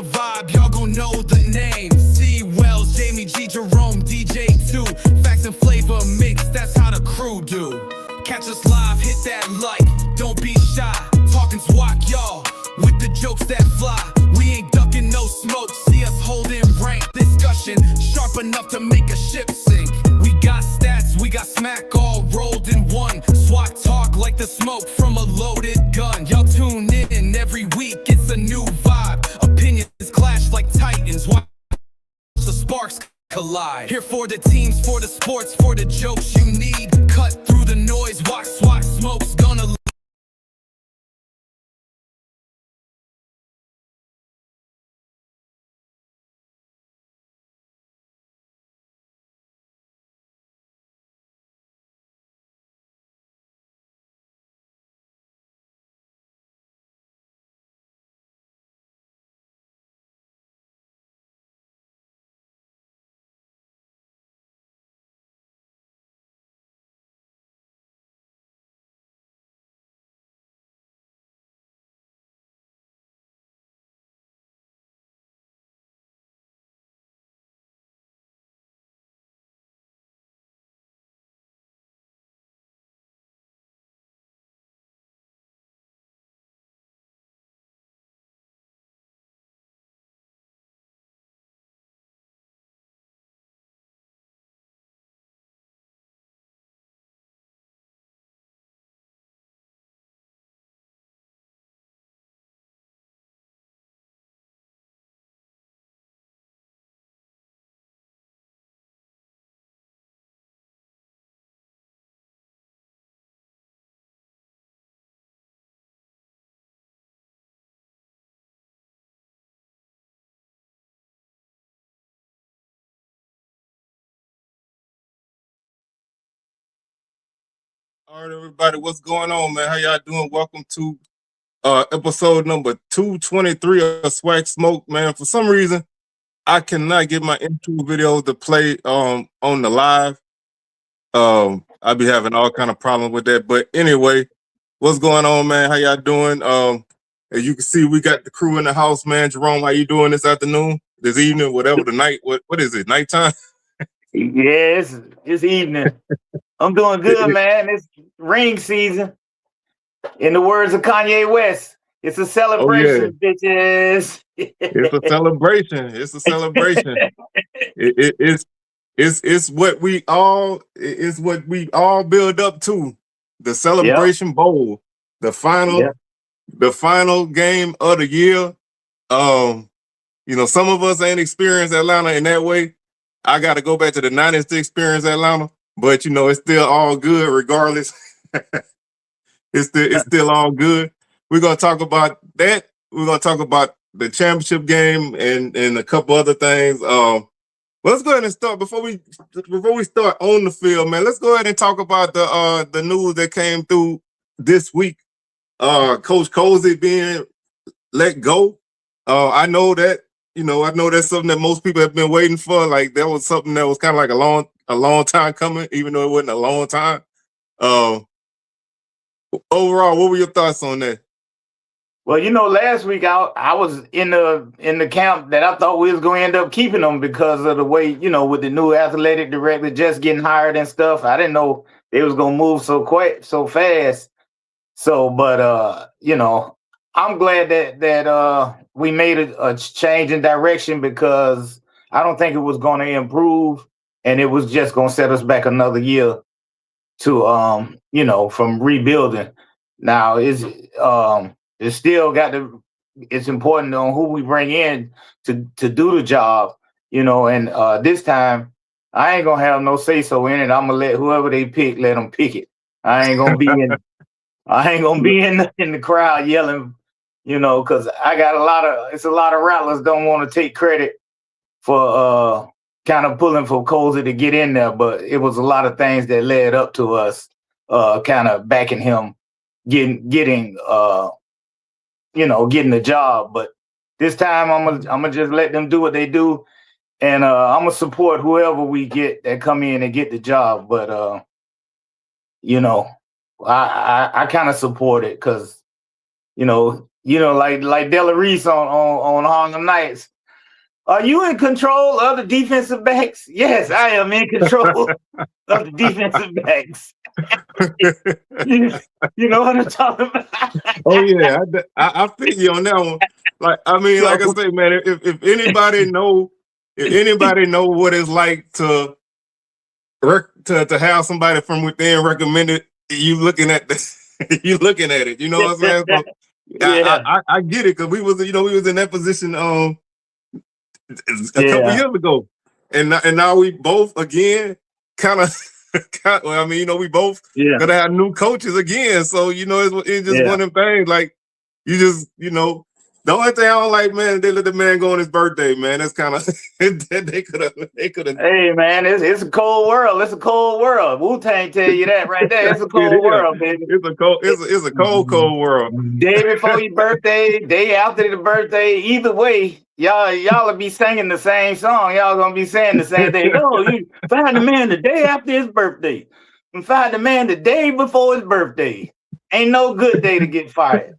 the vibe, y'all gon' know the name. C. Wells, Jamie G. Jerome, DJ 2. Facts and flavor mix, that's how the crew do. Catch us live, hit that like, don't be shy. Talking SWAC, y'all, with the jokes that fly. We ain't ducking no smoke, see us holding rank. Discussion, sharp enough to make a ship sink. We got stats, we got smack all rolled in one. SWAC talk like the smoke from a loaded gun. Y'all tune in every week, it's a new vibe. Opinions clash like titans, watch the sparks collide. Here for the teams, for the sports, for the jokes you need. Cut through the noise, watch SWAC Smoke's gonna All right, everybody, what's going on, man? How y'all doing? Welcome to episode number 223 of SWAC Smoke, man. For some reason, I cannot get my intro video to play on the live. I be having all kind of problems with that. But anyway, what's going on, man? How y'all doing? As you can see, we got the crew in the house, man. Jerome, how you doing this afternoon, this evening, whatever the night? What is it? Nighttime? Yeah, it's evening. I'm doing good, man. It's ring season. In the words of Kanye West, it's a celebration, bitches. It's a celebration. It's a celebration. It's what we all build up to. The celebration bowl, the final game of the year. You know, some of us ain't experienced Atlanta in that way. I got to go back to the 90s to experience Atlanta, but you know, it's still all good regardless. It's still all good. We're gonna talk about that. We're gonna talk about the championship game and a couple other things. Let's go ahead and start before we start on the field, man. Let's go ahead and talk about the news that came through this week. Coach Cozy being let go. I know that's something that most people have been waiting for. Like that was something that was kind of like a long time coming, even though it wasn't a long time. Overall, what were your thoughts on that? Well, you know, last week I was in the camp that I thought we was going to end up keeping them because of the way, you know, with the new athletic director just getting hired and stuff. I didn't know they was gonna move so fast. So, but you know, I'm glad that we made a change in direction because I don't think it was going to improve, and it was just going to set us back another year to you know, from rebuilding. Now it's still got to. It's important on who we bring in to do the job, you know. And this time, I ain't gonna have no say so in it. I'm gonna let whoever they pick, let them pick it. I ain't gonna be in. I ain't gonna be in the crowd yelling, you know, because I got a lot of rattlers don't want to take credit for kind of pulling for Cozy to get in there, but it was a lot of things that led up to us kind of backing him getting you know, getting the job. But this time I'm gonna just let them do what they do, and I'm gonna support whoever we get that come in and get the job. But you know, I kind of support it because, you know, You know, like Della Reese on Harlem Nights. Are you in control of the defensive backs? Yes, I am in control of the defensive backs. You know what I'm talking about? Oh yeah, I feel you on that one. Like I mean, like I say, man, if anybody know what it's like to have somebody from within recommended, you looking at you looking at it. You know what I'm saying? So, Yeah. I get it, because we was in that position a couple years ago, and now we both again kind of. Well, I mean, we both gonna have new coaches again, so it's just one of them things. Like you just, the only thing I don't like, man, they let the man go on his birthday, man. That's kind of they could have. Hey, man, it's a cold world. It's a cold world. Wu-Tang tell you that right there. It's a cold world, baby. It's a cold world. Day before your birthday, day after the birthday. Either way, y'all will be singing the same song. Y'all gonna be saying the same thing. Oh, you find the man the day after his birthday, and find the man the day before his birthday. Ain't no good day to get fired.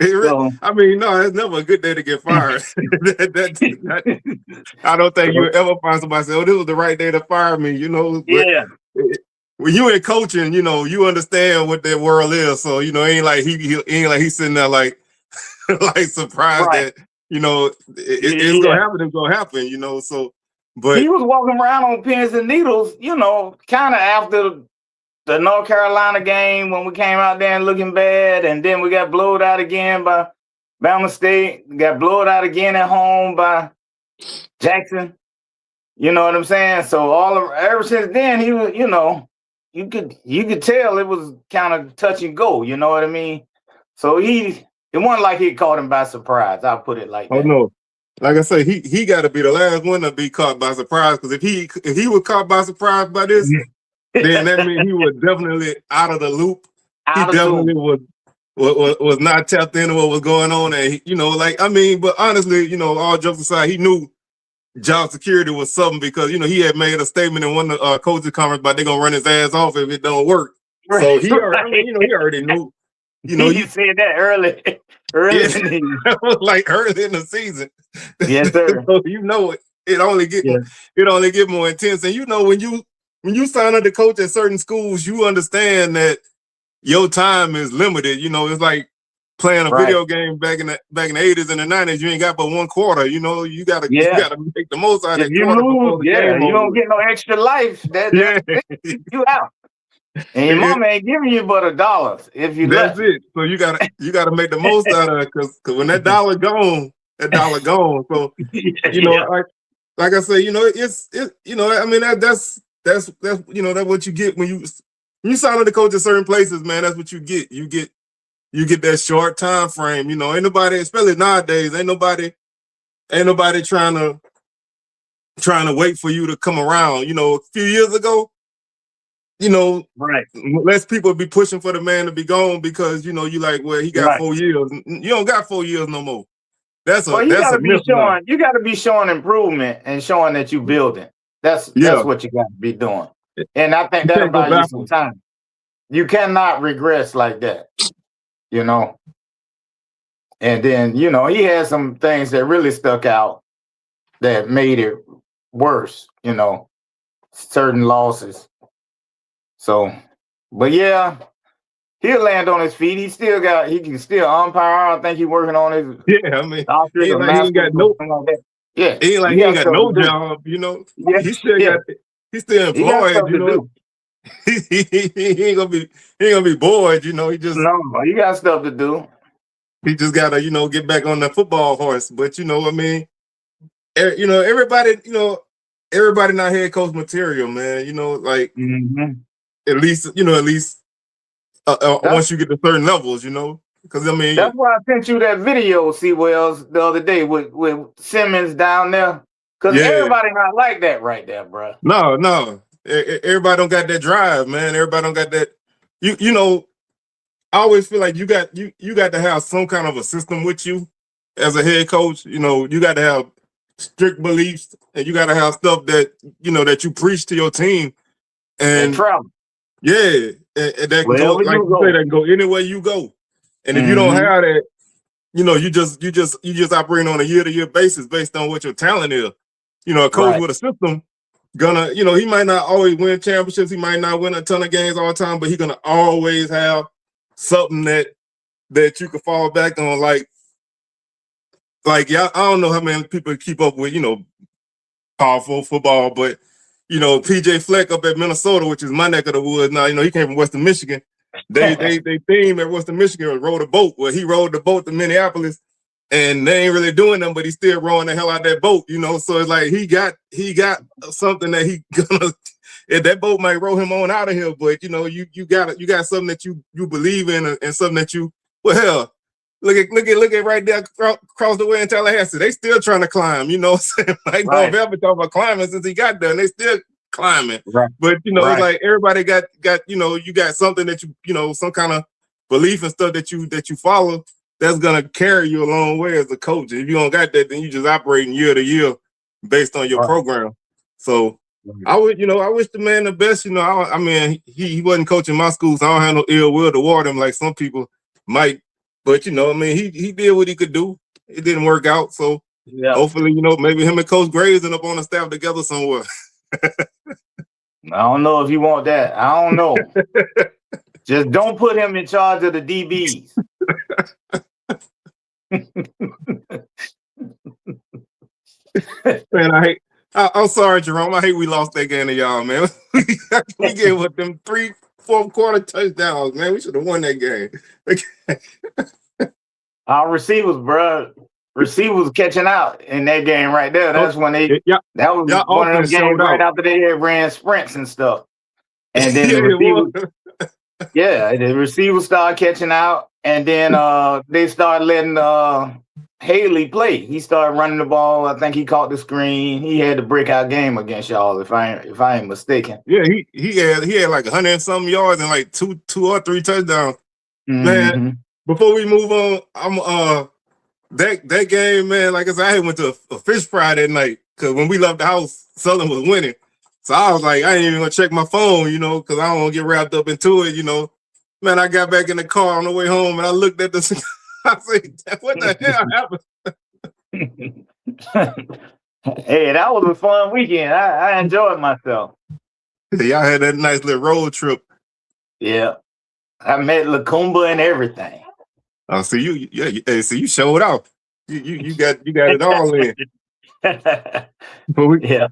I mean, no, it's never a good day to get fired. I don't think you ever find somebody say, "Oh, this was the right day to fire me." When you in coaching, you understand what that world is. So ain't like he's sitting there like like surprised that it's gonna happen. It's gonna happen. So, but he was walking around on pins and needles. Kind of after the North Carolina game when we came out there and looking bad, and then we got blowed out again by Bama State. We got blowed out again at home by Jackson. You know what I'm saying? So ever since then, he was, you could tell it was kind of touch and go. You know what I mean? So it wasn't like he caught him by surprise. I'll put it like that. Oh no. Like I say, he got to be the last one to be caught by surprise, because if he was caught by surprise by this, then that means he was definitely out of the loop. He definitely was not tapped into what was going on. And but honestly, all jokes aside, he knew job security was something, because he had made a statement in one of the coaches conference about they're gonna run his ass off if it don't work. So he already knew. You said that early in that was like early in the season. Yes, sir. So it only get more intense. And when you sign up to coach at certain schools, you understand that your time is limited. It's like playing a video game back in the 80s and the 90s. You ain't got but one quarter. You gotta make the most out of it. You lose, you don't get no extra life. You out. And your mama ain't giving you but $1 if you left. That's it. So you gotta make the most out of it, because when that dollar gone. So like I say, it's I mean that's what you get when you sign up to coach at certain places, man. That's what you get. You get that short time frame. Ain't nobody, especially nowadays, ain't nobody trying to wait for you to come around. A few years ago, right, less people be pushing for the man to be gone, because you like, well, he got 4 years. You don't got 4 years no more. You gotta be showing improvement and showing that you building. That's what you got to be doing. And I think that'll buy you some time. You cannot regress like that, And then, he had some things that really stuck out that made it worse, certain losses. So, but yeah, he'll land on his feet. He can still umpire. I think he's working on his he ain't got no job, he's still employed, he ain't gonna be bored, he got stuff to do. He just gotta, get back on the football horse. But everybody not head coach material, man. At least once you get to certain levels, because that's why I sent you that video, C. Wells, the other day with Simmons down there. Because everybody not like that right there, bro. No. Everybody don't got that drive, man. Everybody don't got that. I always feel like you got to have some kind of a system with you as a head coach. You got to have strict beliefs, and you got to have stuff that that you preach to your team. And travel. Yeah, and that can go, like you say, that can go anywhere you go. And if you don't have that, you just operate on a year-to-year basis based on what your talent is. A coach with a system gonna, he might not always win championships, he might not win a ton of games all the time, but he's gonna always have something that you can fall back on. Yeah, I don't know how many people keep up with, powerful football, but PJ Fleck up at Minnesota, which is my neck of the woods now, he came from Western Michigan. They theme at Western Michigan rowed a boat. Well, he rowed the boat to Minneapolis, and they ain't really doing them, but he's still rowing the hell out that boat, So it's like he got something that he gonna. That boat might row him on out of here, but you got something that you believe in, and something that you hell. Look at right there across the way in Tallahassee. They still trying to climb, Like Norv ever talking about climbing since he got there, and they still climbing. Right. But it's like everybody got you got something that some kind of belief and stuff that you follow that's gonna carry you a long way as a coach. If you don't got that, then you just operating year to year based on your program. So I wish the man the best. I mean he wasn't coaching my school, so I don't have no ill will toward him like some people might. But I mean he did what he could do. It didn't work out. So hopefully, maybe him and Coach Graves end up on the staff together somewhere. I don't know if you want that. I don't know. Just don't put him in charge of the DBs. Man, I'm sorry, Jerome. I hate we lost that game to y'all, man. We gave up them 3 fourth quarter touchdowns, man. We should have won that game. Our receivers, bro. Receivers catching out in that game right there. That's when that was one of those games right after they had ran sprints and stuff. And then the receivers started catching out, and then they started letting Haley play. He started running the ball. I think he caught the screen. He had the breakout game against y'all, if I ain't mistaken. Yeah, he had like 100 and something yards and like two or three touchdowns. Mm-hmm. Man, before we move on, I'm that game, man, like I said, I went to a fish fry that night because when we left the house, Southern was winning. So I was like, I ain't even gonna check my phone, because I don't want to get wrapped up into it, Man, I got back in the car on the way home and I looked at this. I said, what the hell happened? Hey, that was a fun weekend. I enjoyed myself. Y'all had that nice little road trip. Yeah. I met Lacumba and everything. Oh, so you showed out. You got it all in. But we're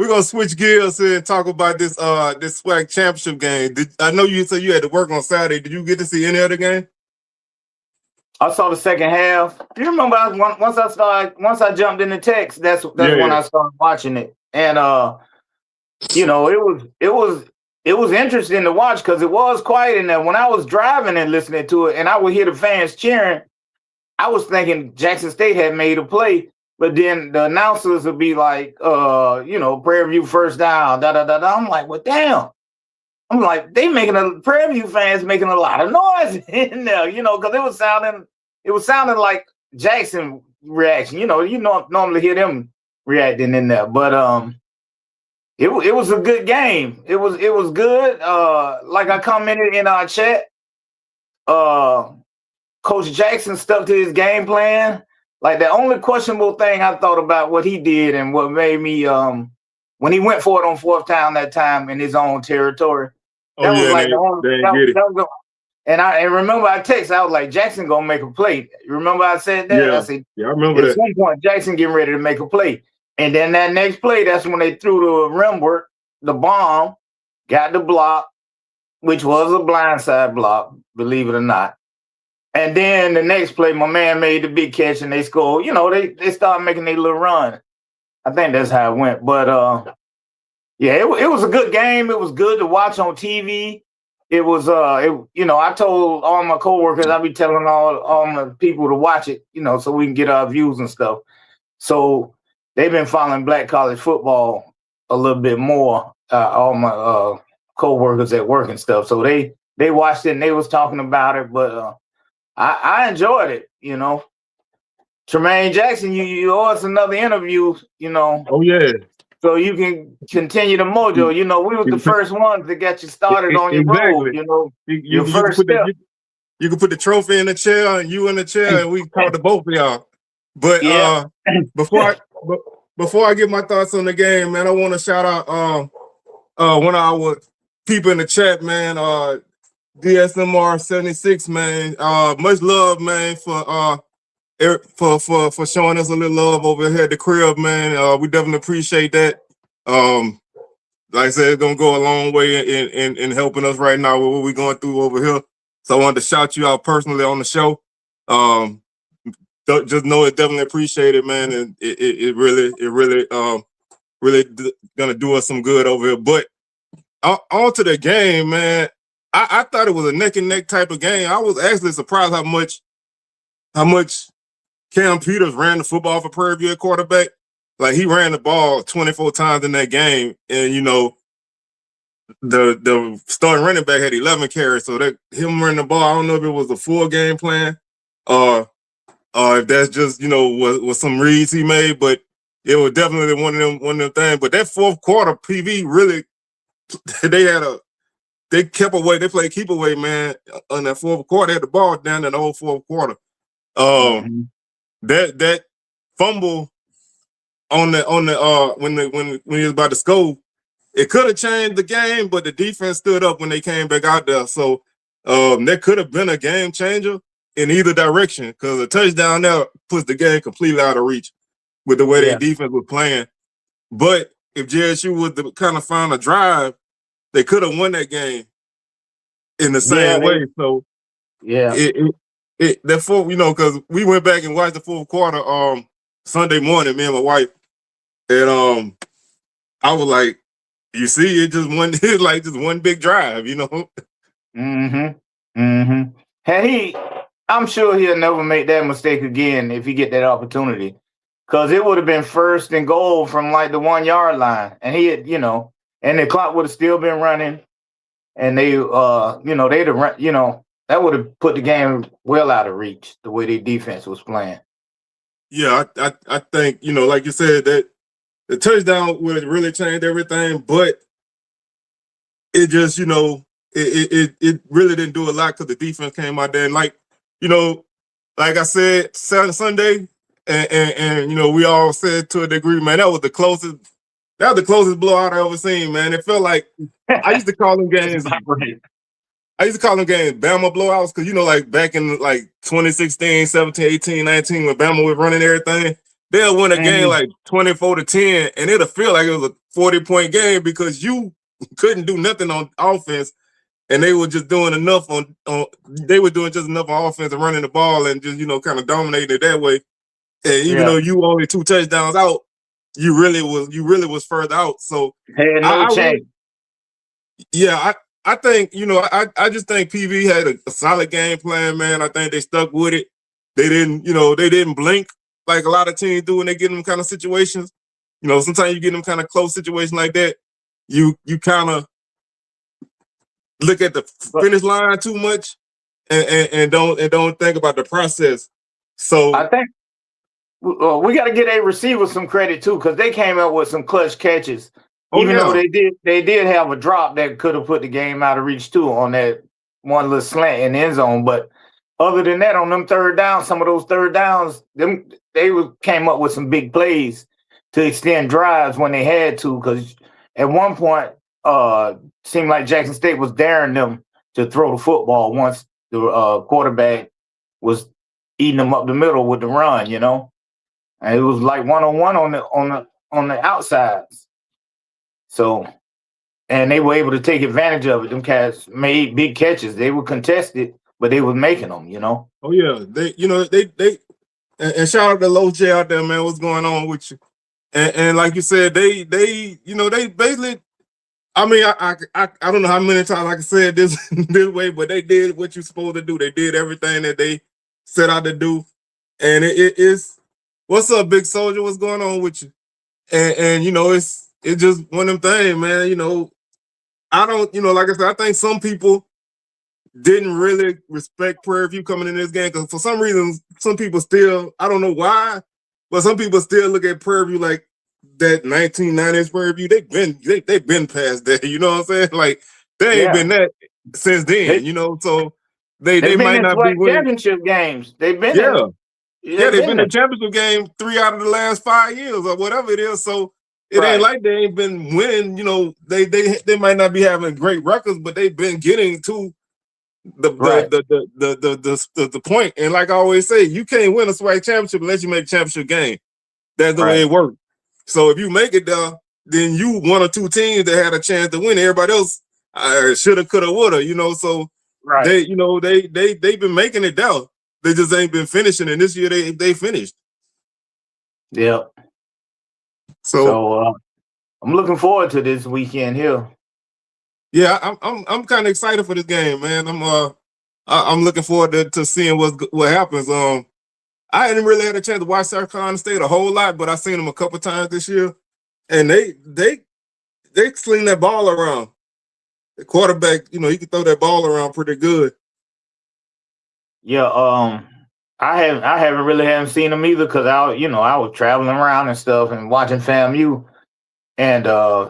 gonna switch gears here and talk about this SWAC championship game. I know you said you had to work on Saturday. Did you get to see any other game? I saw the second half. Do you remember once I jumped into text, that's when I started watching it. And it was interesting to watch because it was quiet in there. When I was driving and listening to it and I would hear the fans cheering, I was thinking Jackson State had made a play, but then the announcers would be like, Prairie View first down, da-da-da-da. I'm like, well, damn. I'm like, Prairie View fans making a lot of noise in there, because it was sounding like Jackson reaction. You normally hear them reacting in there, but it was a good game. It was good. Like I commented in our chat, Coach Jackson stuck to his game plan. Like the only questionable thing I thought about what he did and what made me when he went for it on fourth down that time in his own territory. That was like the only. And I remember I texted. I was like, Jackson gonna make a play. You remember I said that? Yeah, I said, I remember that. At some point, Jackson getting ready to make a play. And then that next play, that's when they threw the rim work, the bomb, got the block, which was a blindside block, believe it or not. And then the next play, my man made the big catch and they scored. They started making their little run. I think that's how it went. But it was a good game. It was good to watch on TV. It was I told all my coworkers, I'll be telling all my people to watch it, so we can get our views and stuff. So they've been following black college football a little bit more, all my co-workers at work and stuff. So they watched it and they was talking about it, but I enjoyed it, Tremaine Jackson, you owe us another interview, Oh, yeah. So you can continue the mojo. We were the first ones that got you started on your road, your first step. you can put the trophy in the chair and you in the chair, and we talk to both of y'all. But Yeah. before I give my thoughts on the game, man, I want to shout out one of our people in the chat, man. DSMR 76, man. Much love, man, for showing us a little love over here at the crib, man. We definitely appreciate that. Like I said, it's gonna go a long way in helping us right now with what we're going through over here. So I wanted to shout you out personally on the show. Just know it's definitely appreciated, man, and it really gonna do us some good over here. But on to the game, man. I thought it was a neck and neck type of game. I was actually surprised how much Cam Peters ran the football for Prairie View at quarterback. Like, he ran the ball 24 times in that game, and the starting running back had 11 carries. So that him running the ball, I don't know if it was a full game plan or if that's just was some reads he made, but it was definitely one of them things. But that fourth quarter, PV really they kept away. They played keep away, man. On that fourth quarter, they had the ball down in the whole fourth quarter. That fumble on the when he was about to score, it could have changed the game, but the defense stood up when they came back out there. So that could have been a game changer in either direction, because a touchdown there puts the game completely out of reach with the way their defense was playing. But if JSU would have kind of found a drive, they could have won that game in the same way. So that fourth, because we went back and watched the fourth quarter Sunday morning, me and my wife, and I was like, you see, it's like just one big drive, I'm sure he'll never make that mistake again if he get that opportunity, because it would have been 1st and goal from like the 1 yard line, and he had, and the clock would have still been running, and they, they'd have run, that would have put the game well out of reach the way their defense was playing. Yeah, I think, like you said, that the touchdown would have really changed everything, but it just, it really didn't do a lot because the defense came out there and like I said Sunday, and we all said to a degree, man, that was the closest blowout I ever seen, man. It felt like I used to call them games. I used to call them games Bama blowouts because, like back in like 2016, 17, 18, 19, when Bama was running everything, they'll win a game like 24-10, and it'll feel like it was a 40-point game because you couldn't do nothing on offense, and they were just doing enough they were doing just enough on offense and running the ball and just, kind of dominating it that way. And even though you only 2 touchdowns out, you really was further out. So had no chance. I think, I just think PV had a solid game plan, man. I think they stuck with it. They didn't blink like a lot of teams do when they get in them kind of situations. Sometimes you get them kind of close situations like that. You kind of look at the finish line too much and don't think about the process. So I think we got to get a receiver some credit too, because they came out with some clutch catches. Even though they did have a drop that could have put the game out of reach too on that one little slant in the end zone. But other than that, on them third downs, some of those third downs, they came up with some big plays to extend drives when they had to. Because at one point, seemed like Jackson State was daring them to throw the football once the quarterback was eating them up the middle with the run. And it was like 1-on-1 on the outsides. So, and they were able to take advantage of it. Them cats made big catches. They were contested, but they were making them, Oh yeah, they and shout out to Low J out there, man. What's going on with you? And like you said, they basically. I mean, I don't know how many times I can say it this way, but they did what you're supposed to do. They did everything that they set out to do, and it is. What's up, Big Soldier? What's going on with you? And it's just one of them things, man. I don't, like I said, I think some people didn't really respect Prairie View coming in this game because for some reason, some people still, I don't know why, but some people still look at Prairie View like that 1990s Prairie View. They've been past that, you know what I'm saying? Like they ain't been that since then, So they They've been might in not be SWAC winning. championship games. They've been Yeah. in. Yeah, they've been in the championship game 3 out of the last 5 years or whatever it is. So it ain't like they ain't been winning. You know, they might not be having great records, but they've been getting to the point. And like I always say, you can't win a SWAC championship unless you make a championship game. That's the way it works. So if you make it there, then you one or two teams that had a chance to win. Everybody else shoulda, coulda, woulda. You know, so they they've been making it down. They just ain't been finishing, and this year they finished. Yep. So I'm looking forward to this weekend here. Yeah, I'm kind of excited for this game, man. I'm looking forward to seeing what happens. I hadn't really had a chance to watch South Carolina State a whole lot, but I've seen them a couple times this year, and they sling that ball around. The quarterback, you know, he can throw that ball around pretty good. Yeah, I haven't really seen them either because I was traveling around and stuff and watching FAMU, and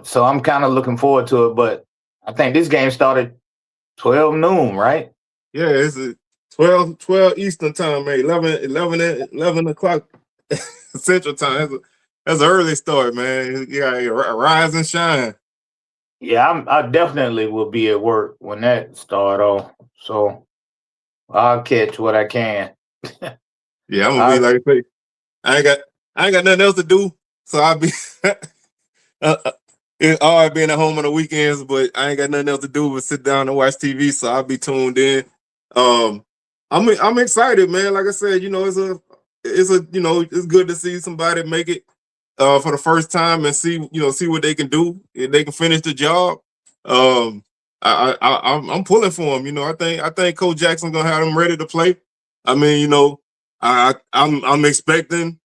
so I'm kind of looking forward to it. But I think this game started 12 noon, right? Yeah, it's a 12 Eastern time, man. 11 o'clock Central time. That's an early start, man. Yeah, rise and shine. Yeah, I definitely will be at work when that start off. So I'll catch what I can. Yeah, I'm gonna be like I say, I ain't got nothing else to do, so I'll be it's hard being at home on the weekends, but I ain't got nothing else to do but sit down and watch TV, so I'll be tuned in. I'm excited, man. Like I said, you know, it's good to see somebody make it for the first time and see what they can do. If they can finish the job. I'm pulling for them. You know, I think Coach Jackson gonna have them ready to play. I mean, you know, I'm expecting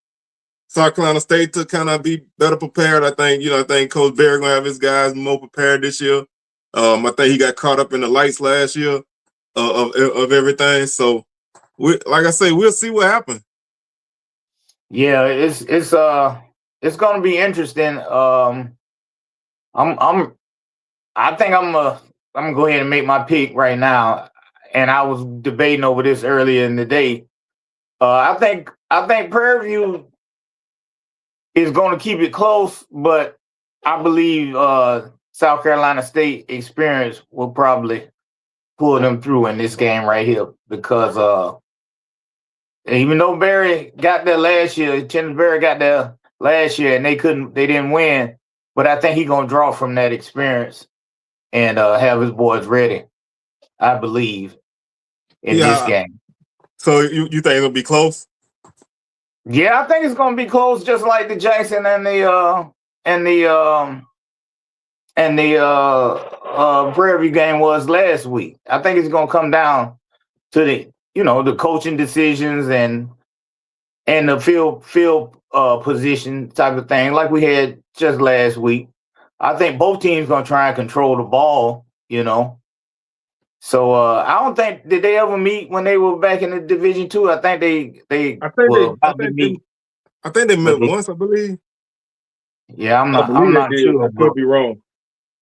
South Carolina State to kind of be better prepared. I think Coach Berry gonna have his guys more prepared this year. I think he got caught up in the lights last year of everything. So, like I say, we'll see what happens. Yeah, it's gonna be interesting. I think I'm gonna go ahead and make my pick right now. And I was debating over this earlier in the day. I think Prairie View is going to keep it close, but I believe South Carolina State experience will probably pull them through in this game right here because even though Barry got there last year, Tennis Barry got there last year, and they didn't win. But I think he's gonna draw from that experience and have his boys ready. I believe in this game. So you think it'll be close? Yeah, I think it's gonna be close, just like the Jackson and the Prairie View game was last week. I think it's gonna come down to the coaching decisions and the field position type of thing, like we had just last week. I think both teams gonna try and control the ball, you know. So I don't think did they ever meet when they were back in the Division II. I think they meet. I think they met once, I believe. Yeah, I'm not sure. I could be wrong,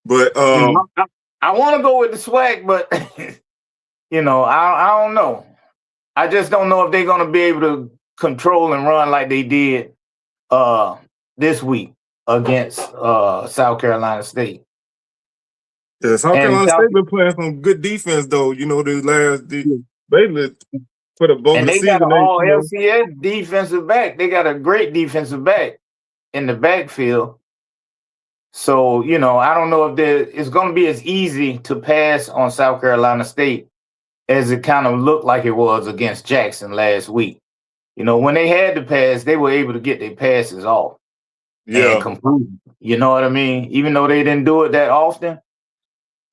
but I want to go with the SWAC, but I don't know. I just don't know if they're gonna be able to control and run like they did this week against South Carolina State. Yeah, South Carolina State been playing some good defense though. You know, basically for the bulk of the season. And they got an all LCS defensive back. They got a great defensive back in the backfield. So, I don't know if it's going to be as easy to pass on South Carolina State as it kind of looked like it was against Jackson last week. When they had to pass, they were able to get their passes off. Yeah. And complete. You know what I mean? Even though they didn't do it that often.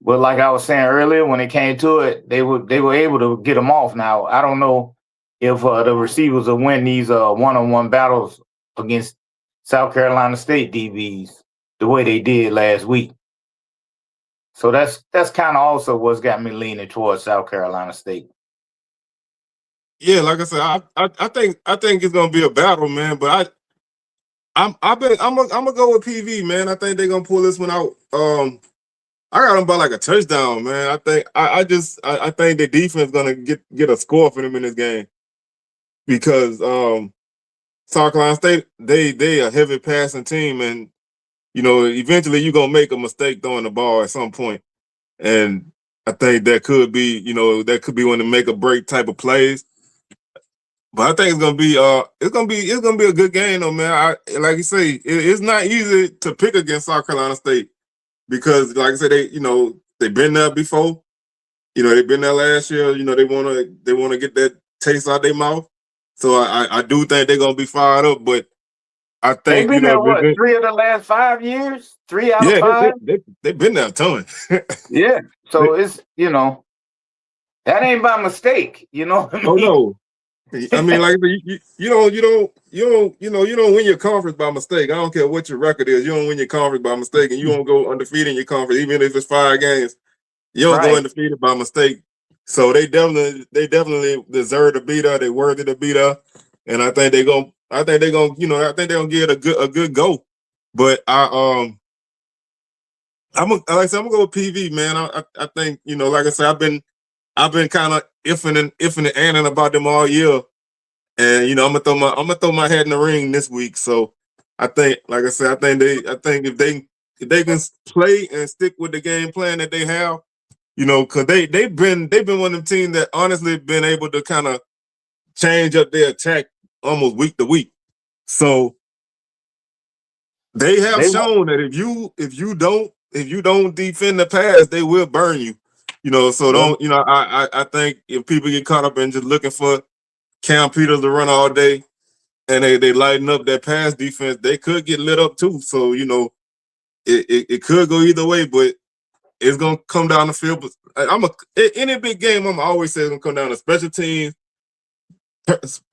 But like I was saying earlier, when it came to it, they were able to get them off. Now, I don't know if the receivers will win these one-on-one battles against South Carolina State DBs the way they did last week. So that's kind of also what's got me leaning towards South Carolina State. Yeah, like I said, I think it's gonna be a battle, man. But I'm gonna go with PV, man. I think they're gonna pull this one out. I got them by like a touchdown, man. I think the defense gonna get a score for them in this game because South Carolina State they a heavy passing team, and eventually you're gonna make a mistake throwing the ball at some point, and I think that could be one of the make or break type of plays. But I think it's gonna be a good game though, man. Like you say, it's not easy to pick against South Carolina State because, like I said, they've been there before. They've been there last year. They wanna get that taste out their mouth. So I do think they're gonna be fired up. But I They've think been there what 3 of the last 5 years? 3 out of 5. They've been there a ton. Yeah. So it's that ain't by mistake. You know what I mean? Oh no. I mean, like you don't win your conference by mistake. I don't care what your record is. You don't win your conference by mistake, and you don't go undefeated in your conference, even if it's 5 games. You don't go undefeated by mistake. So they definitely deserve to be there. They're worthy to be there, and I think they're gonna give it a good go. But I'm gonna go with PV, man. I think like I said, I've been kind of iffing and anning about them all year, and I'm gonna throw my hat in the ring this week. So I think, like I said, I think if they can play and stick with the game plan that they have, because they've been one of them teams that honestly been able to kind of change up their attack almost week to week. So they have shown that if you don't defend the pass, they will burn you. So don't, I think if people get caught up in just looking for Cam Peters to run all day and they lighten up that pass defense, they could get lit up too. So, it could go either way, but it's gonna come down the field. But any big game, I'm always say it's gonna come down to special teams,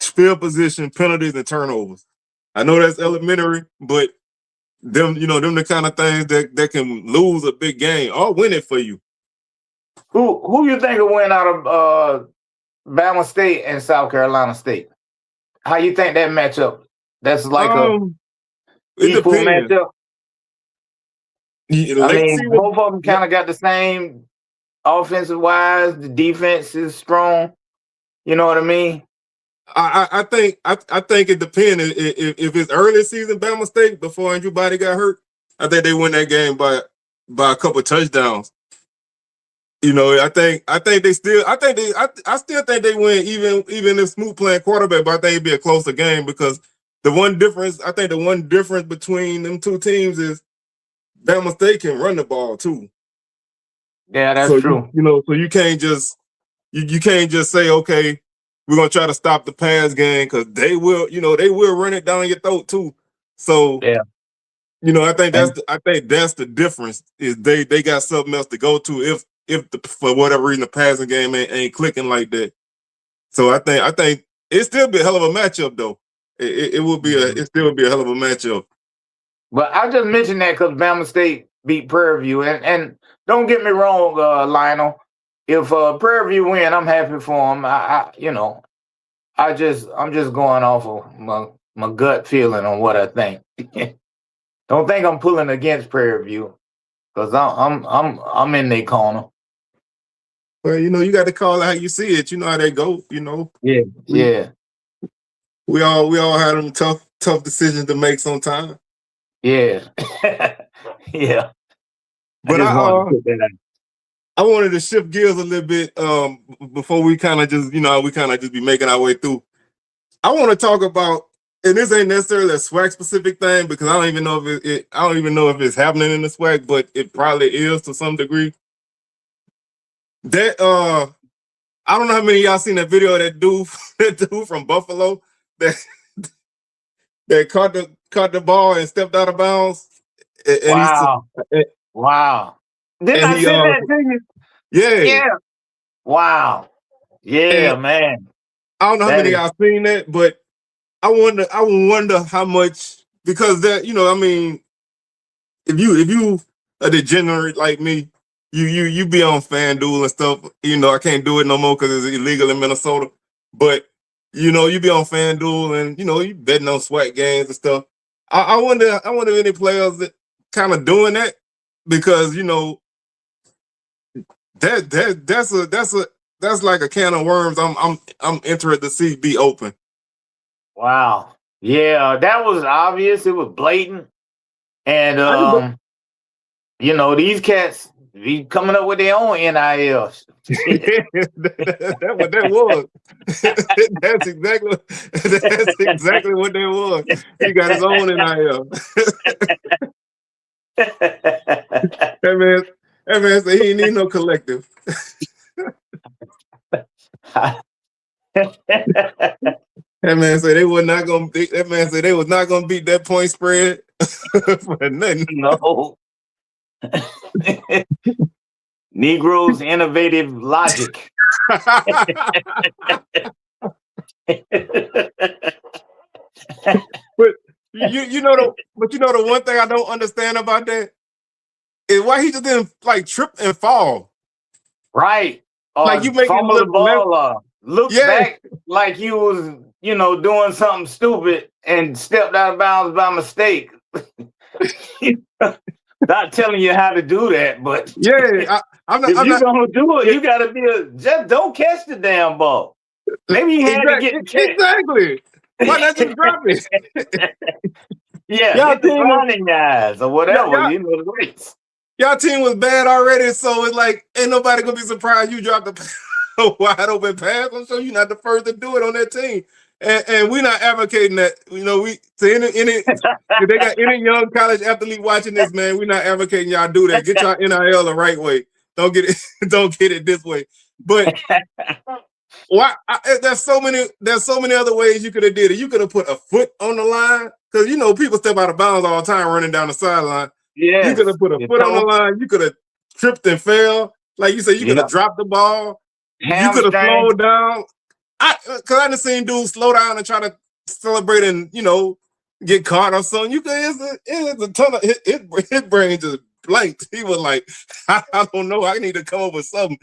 field position, penalties, and turnovers. I know that's elementary, but them the kind of things that can lose a big game or win it for you. Who you think will win out of Bama State and South Carolina State? How you think that matchup? That's like a equal matchup. I mean, both of them kind of got the same offensive wise. The defense is strong. You know what I mean? I think it depends. If it's early season Bama State before Andrew Body got hurt, I think they win that game by a couple of touchdowns. I still think they win even if Smoot playing quarterback, but I think it'd be a closer game because the one difference between them two teams is Bama State can run the ball too. Yeah, that's true. So you can't just say, okay, we're gonna try to stop the pass game because they will run it down your throat too. So yeah. I think that's the difference is they got something else to go to if for whatever reason the passing game ain't clicking like that. So I think it still be a hell of a matchup though. It still be a hell of a matchup. But I just mentioned that because Bama State beat Prairie View, and don't get me wrong, Lionel. If Prairie View win, I'm happy for them. I'm just going off of my gut feeling on what I think. Don't think I'm pulling against Prairie View because I'm in their corner. Well, you got to call it how you see it. You know how they go. Yeah. We all had them tough decisions to make sometimes. Yeah. Yeah. But I wanted to shift gears a little bit before we kind of just be making our way through. I want to talk about, and this ain't necessarily a SWAC specific thing because I don't even know if it's happening in the SWAC, but it probably is to some degree. That I don't know how many of y'all seen that video of that dude from Buffalo that caught the ball and stepped out of bounds. Wow. Didn't I send that to you? Yeah. Wow. Yeah, man. I don't know how many of y'all seen that, but I wonder how much, because that, if you a degenerate like me, you be on FanDuel and stuff. I can't do it no more because it's illegal in Minnesota. But you be on FanDuel and you betting on SWAC games and stuff. I wonder if any players that kind of doing that because That's like a can of worms. I'm interested to see be open. Wow. Yeah, that was obvious. It was blatant. And you know, these cats be coming up with their own NIL. That's what that was. that's exactly what that was. He got his own NIL. That man said he ain't need no collective. That man said they was not gonna beat. That man said they was not gonna beat that point spread for nothing. No. Negroes' innovative logic. But you know the one thing I don't understand about that is why he just didn't like trip and fall. Right. Like you make fumble it the ball, look back like he was, you know, doing something stupid and stepped out of bounds by mistake. Not telling you how to do that, but yeah, if you're gonna do it, you gotta be just don't catch the damn ball. Maybe he had to get the catch. Exactly. Why not just drop it? Yeah, get the running guys or whatever, you know, the race. Y'all team was bad already, so it's like ain't nobody gonna be surprised you dropped a wide open pass. I'm sure you're not the first to do it on that team. And we're not advocating that, you know, if they got any young college athlete watching this, man, we're not advocating y'all do that. Get y'all NIL the right way. Don't get it this way. But why there's so many other ways you could have did it. You could have put a foot on the line, because you know people step out of bounds all the time running down the sideline. Yeah, you could have put a foot on the line. You could have tripped and fell. Like you said, you could have dropped the ball. You could have slowed down. Because I done seen dudes slow down and try to celebrate and, you know, get caught or something. It's a ton of his brain just blanked. He was like, I don't know. I need to come up with something.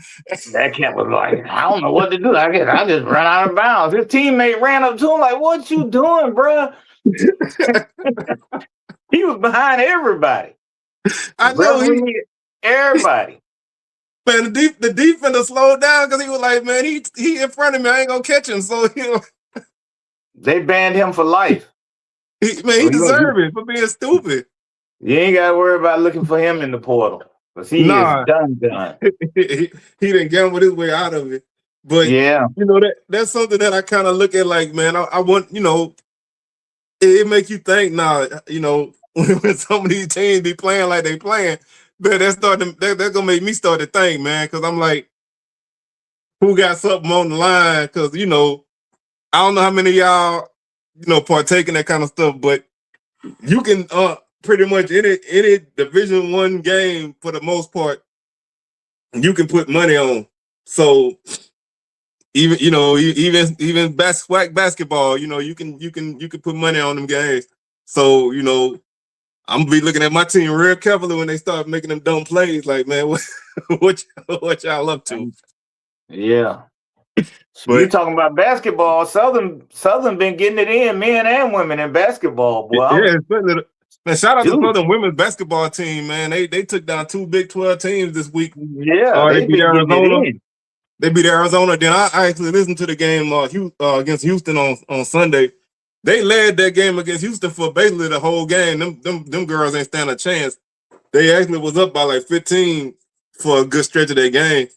That cat was like, I don't know what to do. I guess I just run out of bounds. His teammate ran up to him like, what you doing, bro? He was behind everybody. I know everybody. Man, the defender slowed down because he was like, man, he in front of me. I ain't gonna catch him. So they banned him for life. He deserved it for being stupid. You ain't gotta worry about looking for him in the portal. Because he is done. he didn't gamble his way out of it. But yeah, you know, that's something that I kind of look at like, man, I want, you know, it make you think now, you know, when some of these teams be playing like they playing, man, that's gonna make me start to think, man, because I'm like, who got something on the line? Because, you know, I don't know how many of y'all, you know, partake in that kind of stuff, but you can pretty much any Division I game for the most part, you can put money on. So even, you know, even SWAC basketball, you know, you can put money on them games. So, you know, I'm gonna be looking at my team real carefully when they start making them dumb plays. Like, man, what y'all up to? Yeah. But you talking about basketball? Southern been getting it in, men and women in basketball, boy. Yeah, man, shout out to Southern women's basketball team, man. They took down 2 Big 12 teams this week. Yeah, they beat Arizona. They beat Arizona. Then I actually listened to the game against Houston on Sunday. They led that game against Houston for basically the whole game. Them girls ain't stand a chance. They actually was up by like 15 for a good stretch of their game.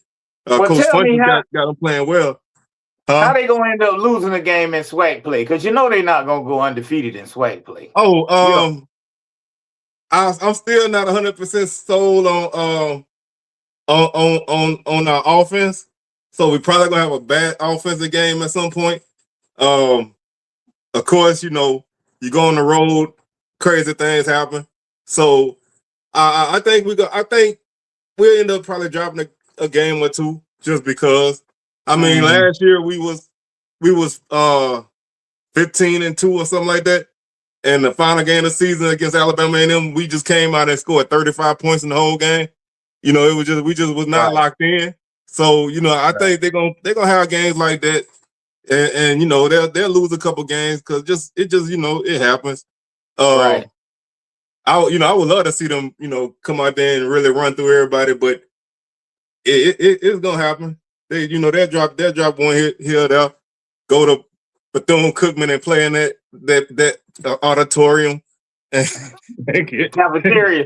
Coach Funky got them playing well. How they gonna end up losing the game in SWAC play? Because you know they're not gonna go undefeated in SWAC play. Oh, I'm still not 100% sold on our offense. So we probably gonna have a bad offensive game at some point. Of course, you know, you go on the road, crazy things happen. So I think we'll end up probably dropping a game or two just because. I mean, last year we was 15-2 or something like that. And the final game of the season against Alabama A&M, we just came out and scored 35 points in the whole game. You know, we just was not locked in. So, you know, I think they're gonna have games like that. And you know, they'll lose a couple games because it just you know, it happens. I would love to see them, you know, come out there and really run through everybody, but it's gonna happen. They'll drop one here or there, go to Bethune-Cookman and play in that auditorium. Cafeteria.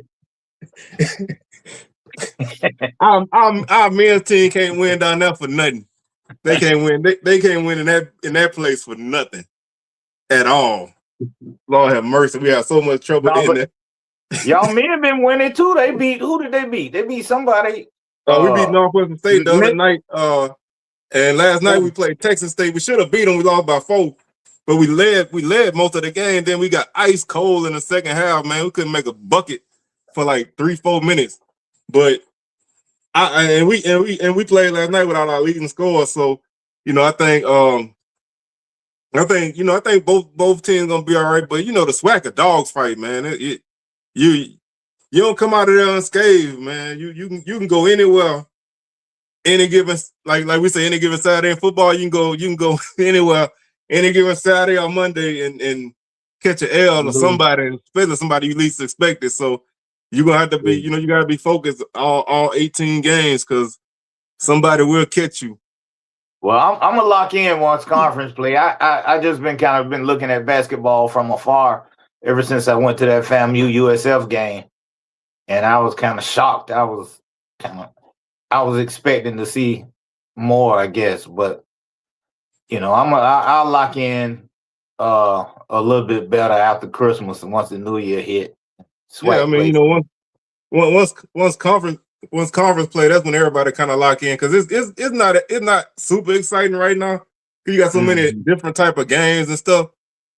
Our men's team can't win down there for nothing. They can't win. They can't win in that place for nothing at all. Lord have mercy. We have so much trouble in there. Y'all men been winning too. They beat, who did they beat? They beat somebody. We beat Northwestern State the other night. And last night we played Texas State. We should have beat them. We lost by 4, but we led most of the game. Then we got ice cold in the second half. Man, we couldn't make a bucket for like 3-4 minutes. But we played last night without our leading scorer. So I think both teams gonna be all right. But the SWAC a dogs fight, man. You don't come out of there unscathed, man. You can go anywhere, any given like we say, any given Saturday in football. You can go anywhere, any given Saturday or Monday and catch an L or somebody, especially somebody you least expected. So you're gonna have to be, you gotta be focused all 18 games because somebody will catch you. Well, I'm gonna lock in once conference play. I just been looking at basketball from afar ever since I went to that FAMU USF game, and I was kind of shocked. I was expecting to see more, I guess, but I'll lock in a little bit better after Christmas and once the New Year hit. Yeah, I mean, once conference play, that's when everybody kind of lock in because it's not super exciting right now because you got so many different type of games and stuff.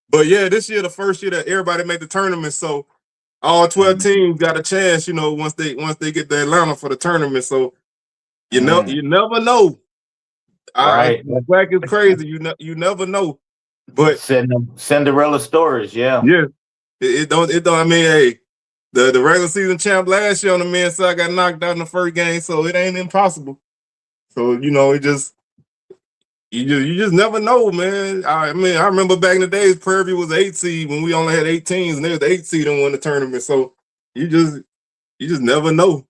But yeah, this year the first year that everybody made the tournament, so all 12 teams got a chance. Once they get to Atlanta for the tournament, so you never know. Right, SWAC is crazy. You never know. But Cinderella stories, yeah. It don't. I mean, hey. The regular season champ last year on the men's side got knocked out in the first game, so it ain't impossible. So it just you just never know, man. I mean, I remember back in the days, Prairie View was 8 seed when we only had 8 teams, and they was the 8 seed and won the tournament. So you just never know.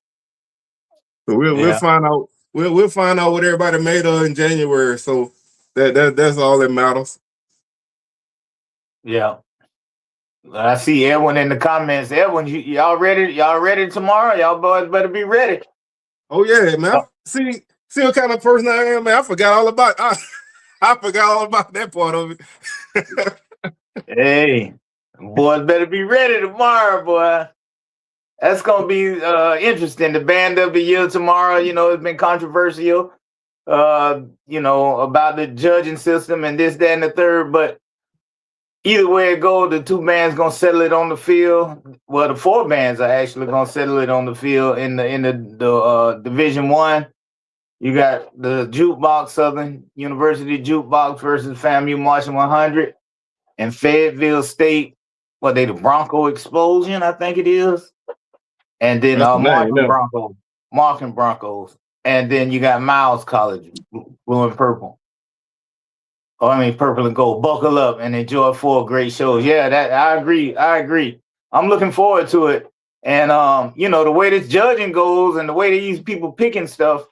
So we'll find out. We'll find out what everybody made of in January. So that's all that matters. Yeah. I see Edwin in the comments. Edwin, y'all ready? Y'all ready tomorrow? Y'all boys better be ready. Oh yeah, man. See what kind of person I am, man. I forgot all about that part of it. Hey, boys better be ready tomorrow, boy. That's gonna be interesting. The band of the year tomorrow, it's been controversial, about the judging system and this, that, and the third, but either way it goes, the 2 bands gonna settle it on the field. Well, the 4 bands are actually gonna settle it on the field in the Division 1. You got the Jukebox, Southern University Jukebox versus FAMU Marching 100, and Fayetteville State. The Bronco Explosion, I think it is, and then Marking Broncos, and then you got Miles College, Blue and Purple. Purple and Gold. Buckle up and enjoy 4 great shows. Yeah, I agree. I'm looking forward to it. And the way this judging goes and the way these people picking stuff,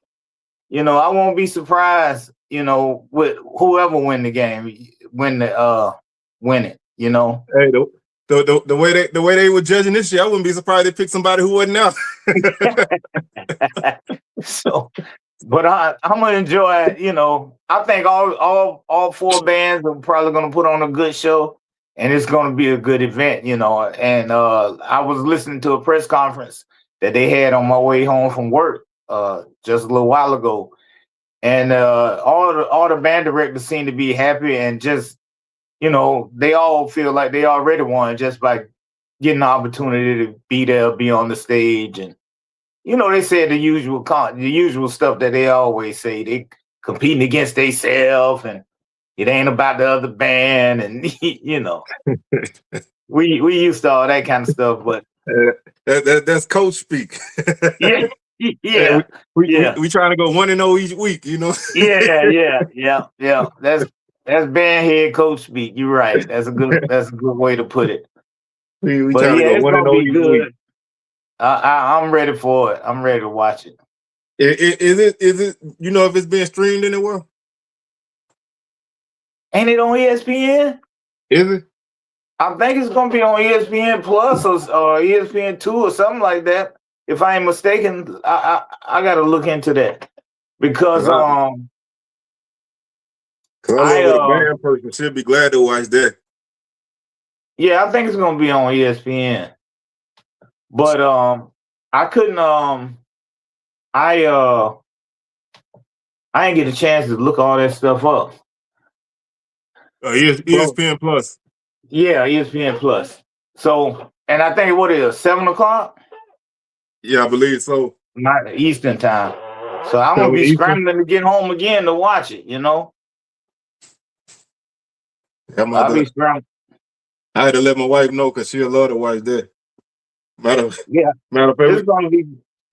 I won't be surprised, with whoever win the game, win it. Hey, the way they were judging this year, I wouldn't be surprised they picked somebody who wasn't out. So, but I'm gonna enjoy it. I think all 4 bands are probably gonna put on a good show, and it's gonna be a good event. And I was listening to a press conference that they had on my way home from work just a little while ago, and all the band directors seem to be happy and just they all feel like they already won just by getting the opportunity to be there, be on the stage, and they said the usual stuff that they always say. They competing against themselves, and it ain't about the other band, and we used to all that kind of stuff. But that's coach speak. Yeah. We trying to go 1-0 each week, Yeah. That's band head coach speak. You're right. That's a good way to put it. We trying to go 1-0 each week. I'm ready for it. I'm ready to watch it. Is it you know if it's being streamed anywhere? Ain't it on ESPN? Is it? I think it's gonna be on ESPN Plus or ESPN2 or something like that. If I ain't mistaken, I gotta look into that because Cause I know what a band person should be glad to watch that. yeah, I think it's gonna be on ESPN. But I couldn't I ain't get a chance to look all that stuff up. ESPN Plus. Yeah, ESPN Plus. So, and I think what is it, 7 o'clock? Yeah, I believe so. Not Eastern time. So I'm gonna be scrambling to get home again to watch it, you know. I'll be scrambling. I had to let my wife know because she'll love to watch that. Matter of fact,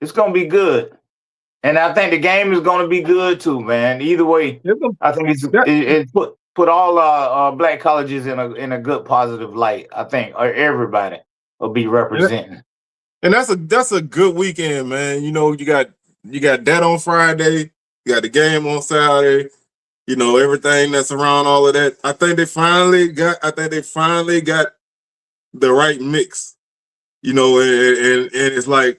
it's gonna be good. And I think the game is gonna be good too, man. Either way, I think it put all black colleges in a good positive light. I think everybody will be representing. And that's a good weekend, man. You know, you got that on Friday, you got the game on Saturday, you know, everything that's around all of that. I think they finally got the right mix. You know, and it's like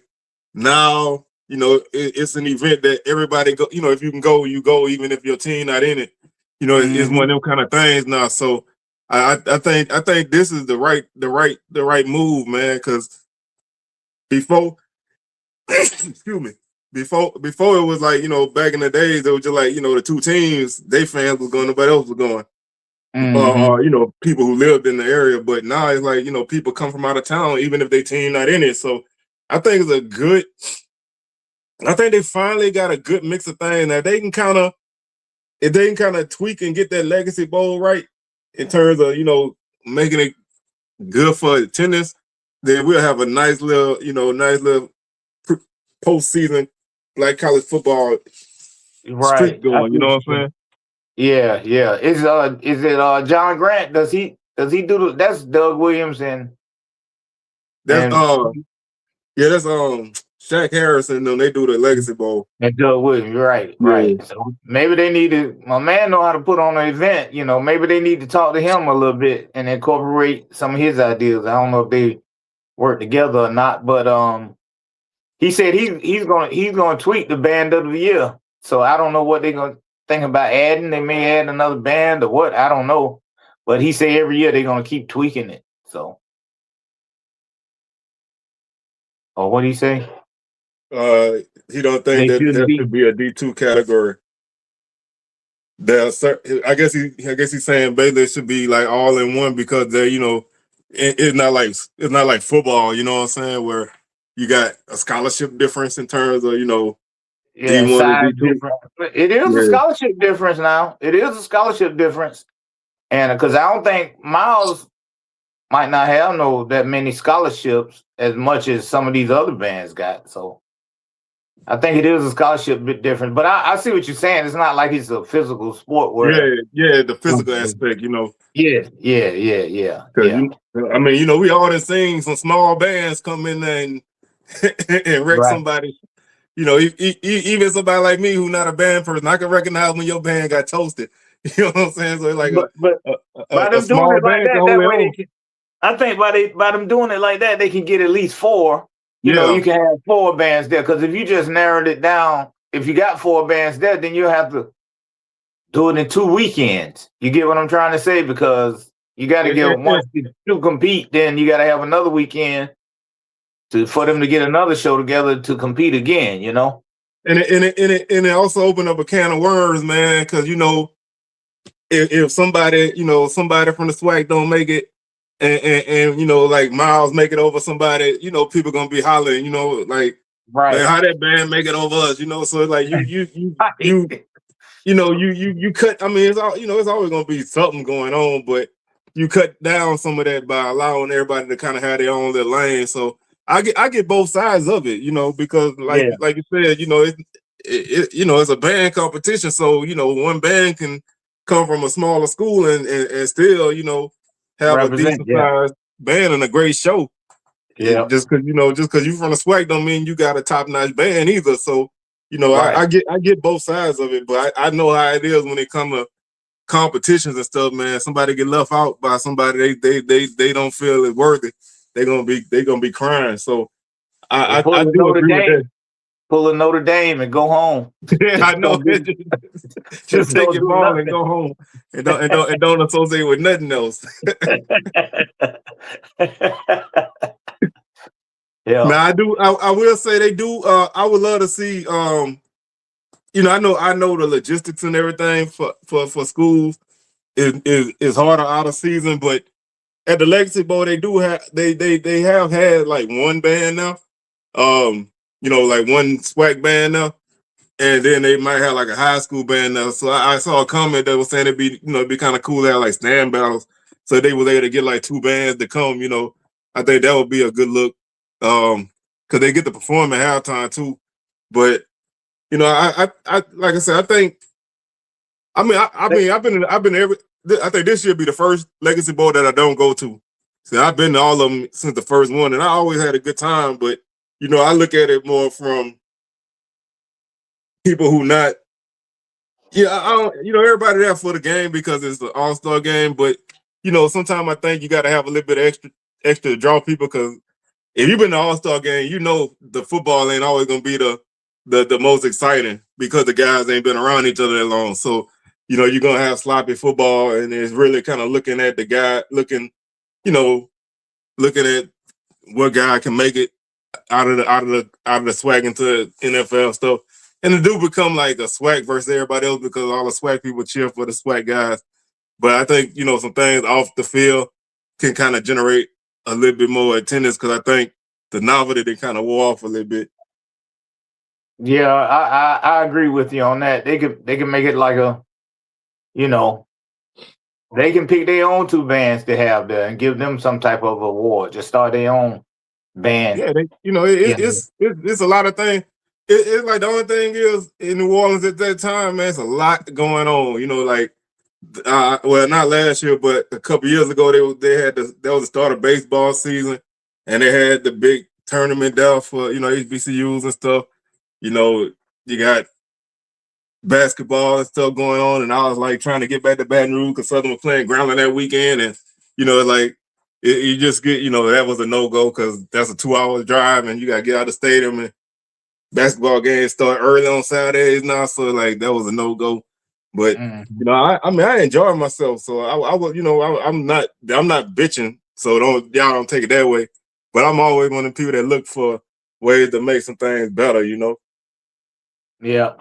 now, you know, it's an event that everybody go, you know, if you can go, you go, even if your team not in it. You know, it's one of them kind of things now. So I think this is the right move, man, because before excuse me, before it was like, you know, back in the days, it was just like, you know, the two teams, they fans was going, nobody else was going. You know, people who lived in the area. But now it's like, you know, people come from out of town, even if they team not in it. So I think they finally got a good mix of things that they can kind of tweak and get that Legacy Bowl right in terms of, you know, making it good for attendance, then we'll have a nice little postseason like college football streak going. You know what I'm saying? Yeah. Is it John Grant? Does he do that's Doug Williams and that's Shaq Harrison. They do the Legacy Bowl. And Doug Williams, right. So maybe they need to. My man know how to put on an event. You know, maybe they need to talk to him a little bit and incorporate some of his ideas. I don't know if they work together or not, but he said he's gonna tweak the band of the year. So I don't know what they're gonna think about adding. They may add another band or what, I don't know. But he said every year they're gonna keep tweaking it. So, or what do you say? He don't think that should be a D2 category. I guess he's saying basically it should be like all in one because they, you know, it's not like football. You know what I'm saying? Where you got a scholarship difference in terms of, you know, D1 and D2. It is a scholarship difference now. It is a scholarship difference, and because I don't think Miles might not have that many scholarships as much as some of these other bands got. So I think it is a scholarship bit different. But I see what you're saying. It's not like it's a physical sport where the physical aspect, you know. Yeah. I mean, you know, we all done seen some small bands come in there and wreck somebody. You know, even somebody like me who's not a band person, I can recognize when your band got toasted. You know what I'm saying? So it's like by them doing it like that, I think by them doing it like that, they can get at least 4. You know, you can have 4 bands there. Because if you just narrowed it down, if you got 4 bands there, then you have to do it in 2 weekends. You get what I'm trying to say? Because you got to get one to compete, then you got to have another weekend for them to get another show together to compete again. You know, and it also opened up a can of worms, man. Because you know, if somebody from the SWAC don't make it. And you know, like Miles make it over somebody, you know, people gonna be hollering, you know, like how that band make it over us, you know. So it's like you cut. I mean, it's all, you know, it's always gonna be something going on, but you cut down some of that by allowing everybody to kind of have their own little lane. So I get both sides of it, you know, because like you said, you know, it you know, it's a band competition, so you know, one band can come from a smaller school and still, you know, have a decent sized band and a great show. Yeah. Just because you from the SWAC don't mean you got a top notch band either. So you know, Right. I get both sides of it, but I know how it is when it comes to competitions and stuff, man. Somebody get left out by somebody they don't feel is worthy. They gonna be crying. So I Pull a do Notre agree with that. Dame. Pull a Notre Dame and go home. Yeah, I know. Don't do, Just take don't your do ball and nothing. go home, and don't associate with nothing else. Yeah. Now I do. I will say they do. I would love to see. You know, I know the logistics and everything for schools is harder out of season, but at the Legacy Bowl they do have they have had like one band now. You know, like one SWAC band now. And then they might have like a high school band now. So I saw a comment that was saying it'd be, you know, it'd be kind of cool to have like stand battles. So they was able to get like two bands to come, you know. I think that would be a good look. Cause they get to perform at halftime too. But you know, I like I said, I think I've been every I think this year be the first Legacy Bowl that I don't go to. So I've been to all of them since the first one, and I always had a good time, but you know, I look at it more from people who not. Yeah, I don't, you know, everybody there for the game because it's the all-star game, but you know, sometimes I think you got to have a little bit of extra to draw people because if you've been to all-star game, you know the football ain't always gonna be the most exciting because the guys ain't been around each other that long. So, you know, you're gonna have sloppy football, and it's really kind of looking at the guy, you know, looking at what guy can make it out of the swag into NFL stuff. And it do become like a swag versus everybody else because all the swag people cheer for the swag guys. But I think, you know, some things off the field can kind of generate a little bit more attendance because I think the novelty they kind of wore off a little bit. Yeah, I agree with you on that. They can make it like a, you know, they can pick their own two bands to have there and give them some type of award. Just start their own band. Yeah, you know, it's a lot of things. It's like the only thing is in New Orleans at that time, man, it's a lot going on. You know, like well, not last year, but a couple years ago, that was the start of baseball season, and they had the big tournament there for, you know, HBCUs and stuff. You know, you got basketball and stuff going on, and I was like trying to get back to Baton Rouge because Southern was playing Grambling that weekend, and you know, like you just get, you know, that was a no-go because that's a 2-hour drive, and you got to get out of the stadium, and basketball games start early on Saturdays now, so like that was a no-go. But you know, I mean, I enjoy myself, so I was, you know, I'm not bitching, so y'all don't take it that way. But I'm always one of the people that look for ways to make some things better, you know. Yeah.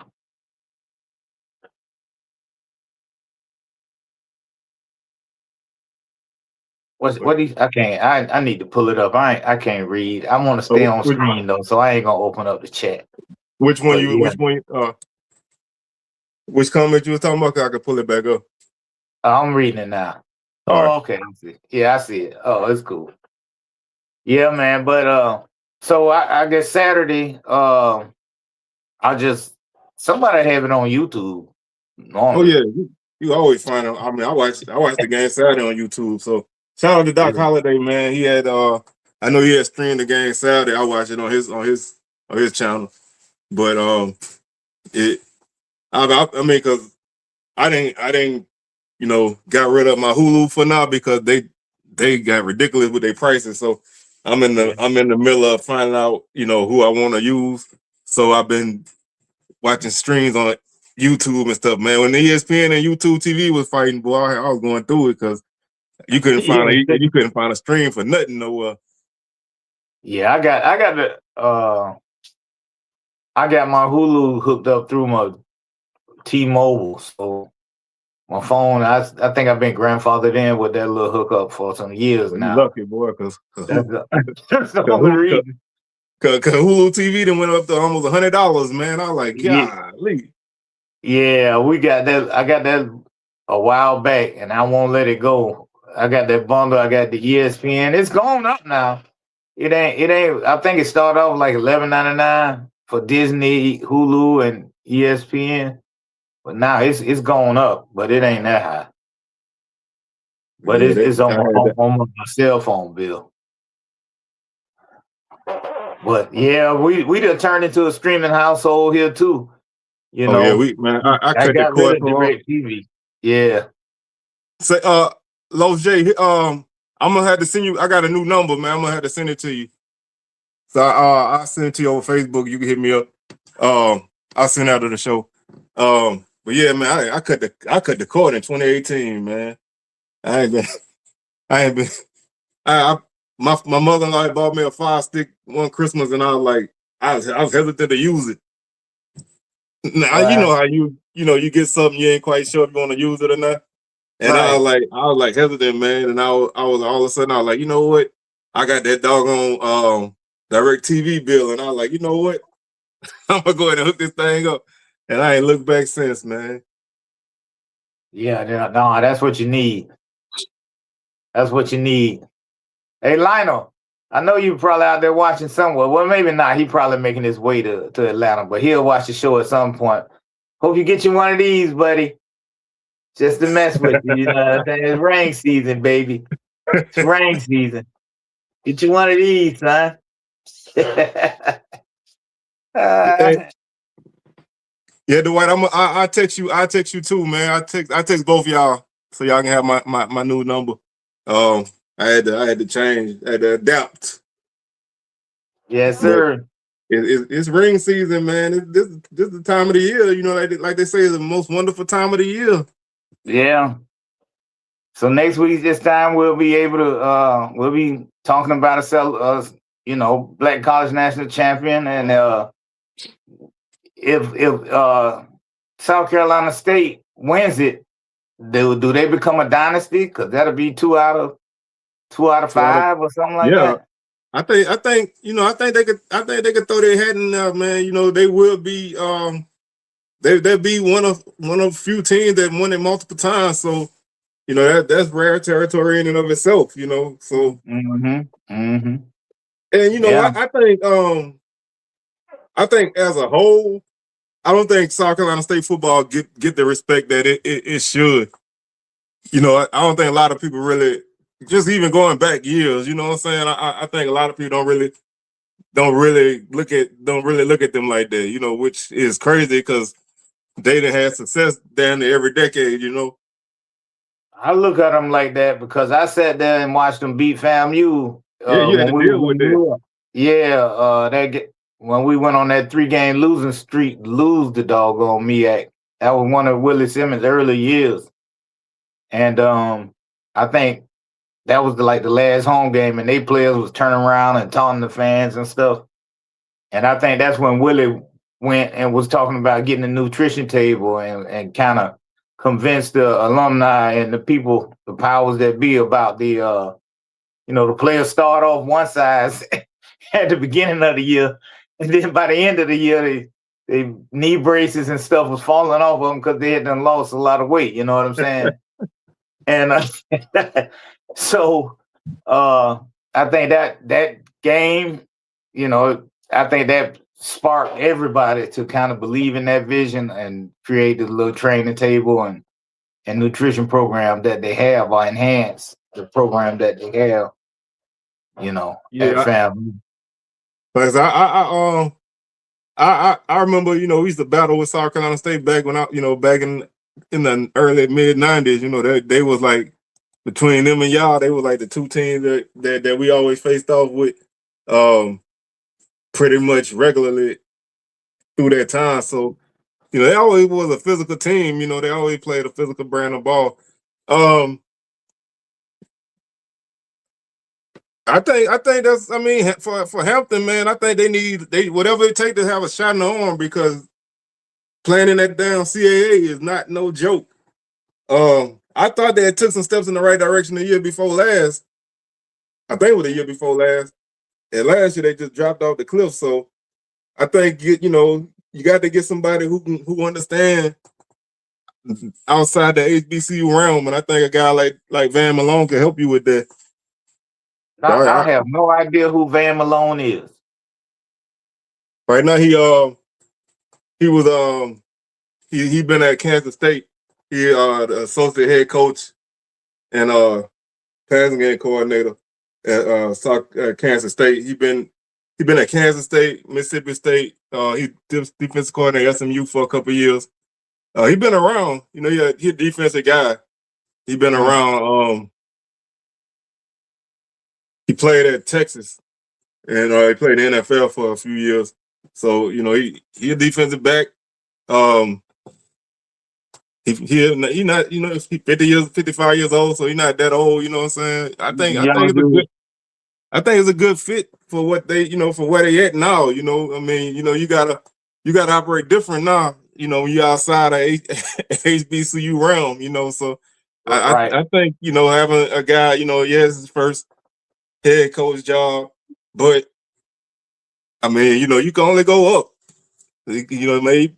What these? I can't. I need to pull it up. I can't read. I want to stay on screen though, so I ain't gonna open up the chat. Which one But you? yeah. Which one? Which comment you were talking about? 'Cause I could pull it back up. I'm reading it now. All right. Okay. I see. Yeah, I see it. Oh, it's cool. Yeah, man. But so I guess Saturday, I just somebody have it on YouTube. Oh Normally. yeah, you always find it. I mean, I watched the game Saturday on YouTube. So shout out to Doc Holliday, man. He had I know he had streamed the game Saturday. I watched it on his channel. But I mean, cause I didn't, you know, got rid of my Hulu for now because they got ridiculous with their prices. So I'm in the middle of finding out, you know, who I want to use. So I've been watching streams on YouTube and stuff, man. When the ESPN and YouTube TV was fighting, boy, I was going through it because you couldn't find a stream for nothing nowhere. Yeah, I got my Hulu hooked up through my T-Mobile, so my phone. I think I've been grandfathered in with that little hookup for some years now. You lucky, boy, because that's the only reason. Cause Hulu TV then went up to almost $100, man. I was like, golly. Yeah, we got that. I got that a while back, and I won't let it go. I got that bundle. I got the ESPN. It's going up now. It ain't. I think it started off like $11.99 for Disney, Hulu, and ESPN, but now it's going up. But it ain't that high. But it's on my cell phone bill. But yeah, we done turned into a streaming household here too. You Oh yeah, know, I I cut the got rid cord of for direct TV. Yeah. say Los J, I'm gonna have to send you. I got a new number, man. I'm gonna have to send it to you. So I'll send it to you over Facebook. You can hit me up. I'll send it out of the show. But yeah, man, I cut the cord in 2018, man. I ain't been I ain't been I my mother-in-law bought me a 5-stick one Christmas, and I was hesitant to use it. Now you know Right. how you get something you ain't quite sure if you want to use it or not. And Right. I was like hesitant, man. And I was all of a sudden I was like, you know what? I got that doggone direct TV bill, and I was like, you know what? I'm gonna go ahead and hook this thing up. And I ain't looked back since, man. Yeah, no, that's what you need. That's what you need. Hey, Lionel, I know you probably out there watching somewhere. Well, maybe not. He probably making his way to Atlanta, but he'll watch the show at some point. Hope you get you one of these, buddy. Just to mess with you. You know what I'm saying? It's rain season, baby. It's rain season. Get you one of these, son. Yeah, uh, yeah, Dwight, I text you. I text you too, man. I text both y'all so y'all can have my new number. I had to change, I had to adapt. yes, But sir. it's ring season, man. This is the time of the year. You know, like they say, it's the most wonderful time of the year. Yeah. So next week, this time we'll be able to we'll be talking about ourselves, Black College National Champion, and if South Carolina State wins it, do they become a dynasty? Because that'll be two out of So five or something like yeah, that. I think I think they could throw their hat in there, man. You know, they will be they'll be one of few teams that won it multiple times. So you know that's rare territory in and of itself. You know, so Mm-hmm. Mm-hmm. and you know Yeah. I think as a whole, I don't think South Carolina State football get the respect that it should. You know, I don't think a lot of people really, just even going back years. You know what I'm saying? I think a lot of people don't really look at them like that. You know, which is crazy because they done had success down there every decade. You know. I look at them like that because I sat there and watched them beat FAMU Yeah, you had when to we deal was with in that. Europe. Yeah, when we went on that 3-game losing streak, lose the doggone MEAC. That was one of Willie Simmons' early years, and I think that was like the last home game, and they players was turning around and taunting the fans and stuff. And I think that's when Willie went and was talking about getting a nutrition table and kind of convinced the alumni and the people, the powers that be, about the players start off one size at the beginning of the year, and then by the end of the year, they knee braces and stuff was falling off of them because they had done lost a lot of weight. You know what I'm saying? And so I think that game, I think that sparked everybody to kind of believe in that vision and create the little training table and nutrition program that they have, or enhance the program that they have, at Yeah, family. because I remember, you know, we used to battle with South Carolina State back when back in the early mid '90s. You know, they was like, between them and y'all, they were like the two teams that we always faced off with, pretty much regularly through that time. So you know, they always was a physical team. You know, they always played a physical brand of ball. Um, I think that's, I mean, for Hampton, man, I think they whatever it takes to have a shot in the arm, because playing in that damn CAA is not no joke. I thought they had took some steps in the right direction the year before last. I think it was the year before last. And last year they just dropped off the cliff. So I think you got to get somebody who understand outside the HBCU realm, and I think a guy like Van Malone can help you with that. I have no idea who Van Malone is. Right now he was he been at Kansas State. He the associate head coach and passing game coordinator at Kansas State. He been at Kansas State, Mississippi State. He did defensive coordinator at SMU for a couple of years. He been around. You know, he a defensive guy. He been around. He played at Texas, and he played in the NFL for a few years. So you know, he a defensive back. He not, you know, he 55 years old, so he's not that old. You know what I'm saying? I think it's a good fit for what they, you know, for where they at now. You know, I mean, you know, you gotta operate different now. You know, when you're outside of HBCU realm. You know, so I think, you know, having a guy, you know, yes, his first head coach job, but I mean, you know, you can only go up. You know, maybe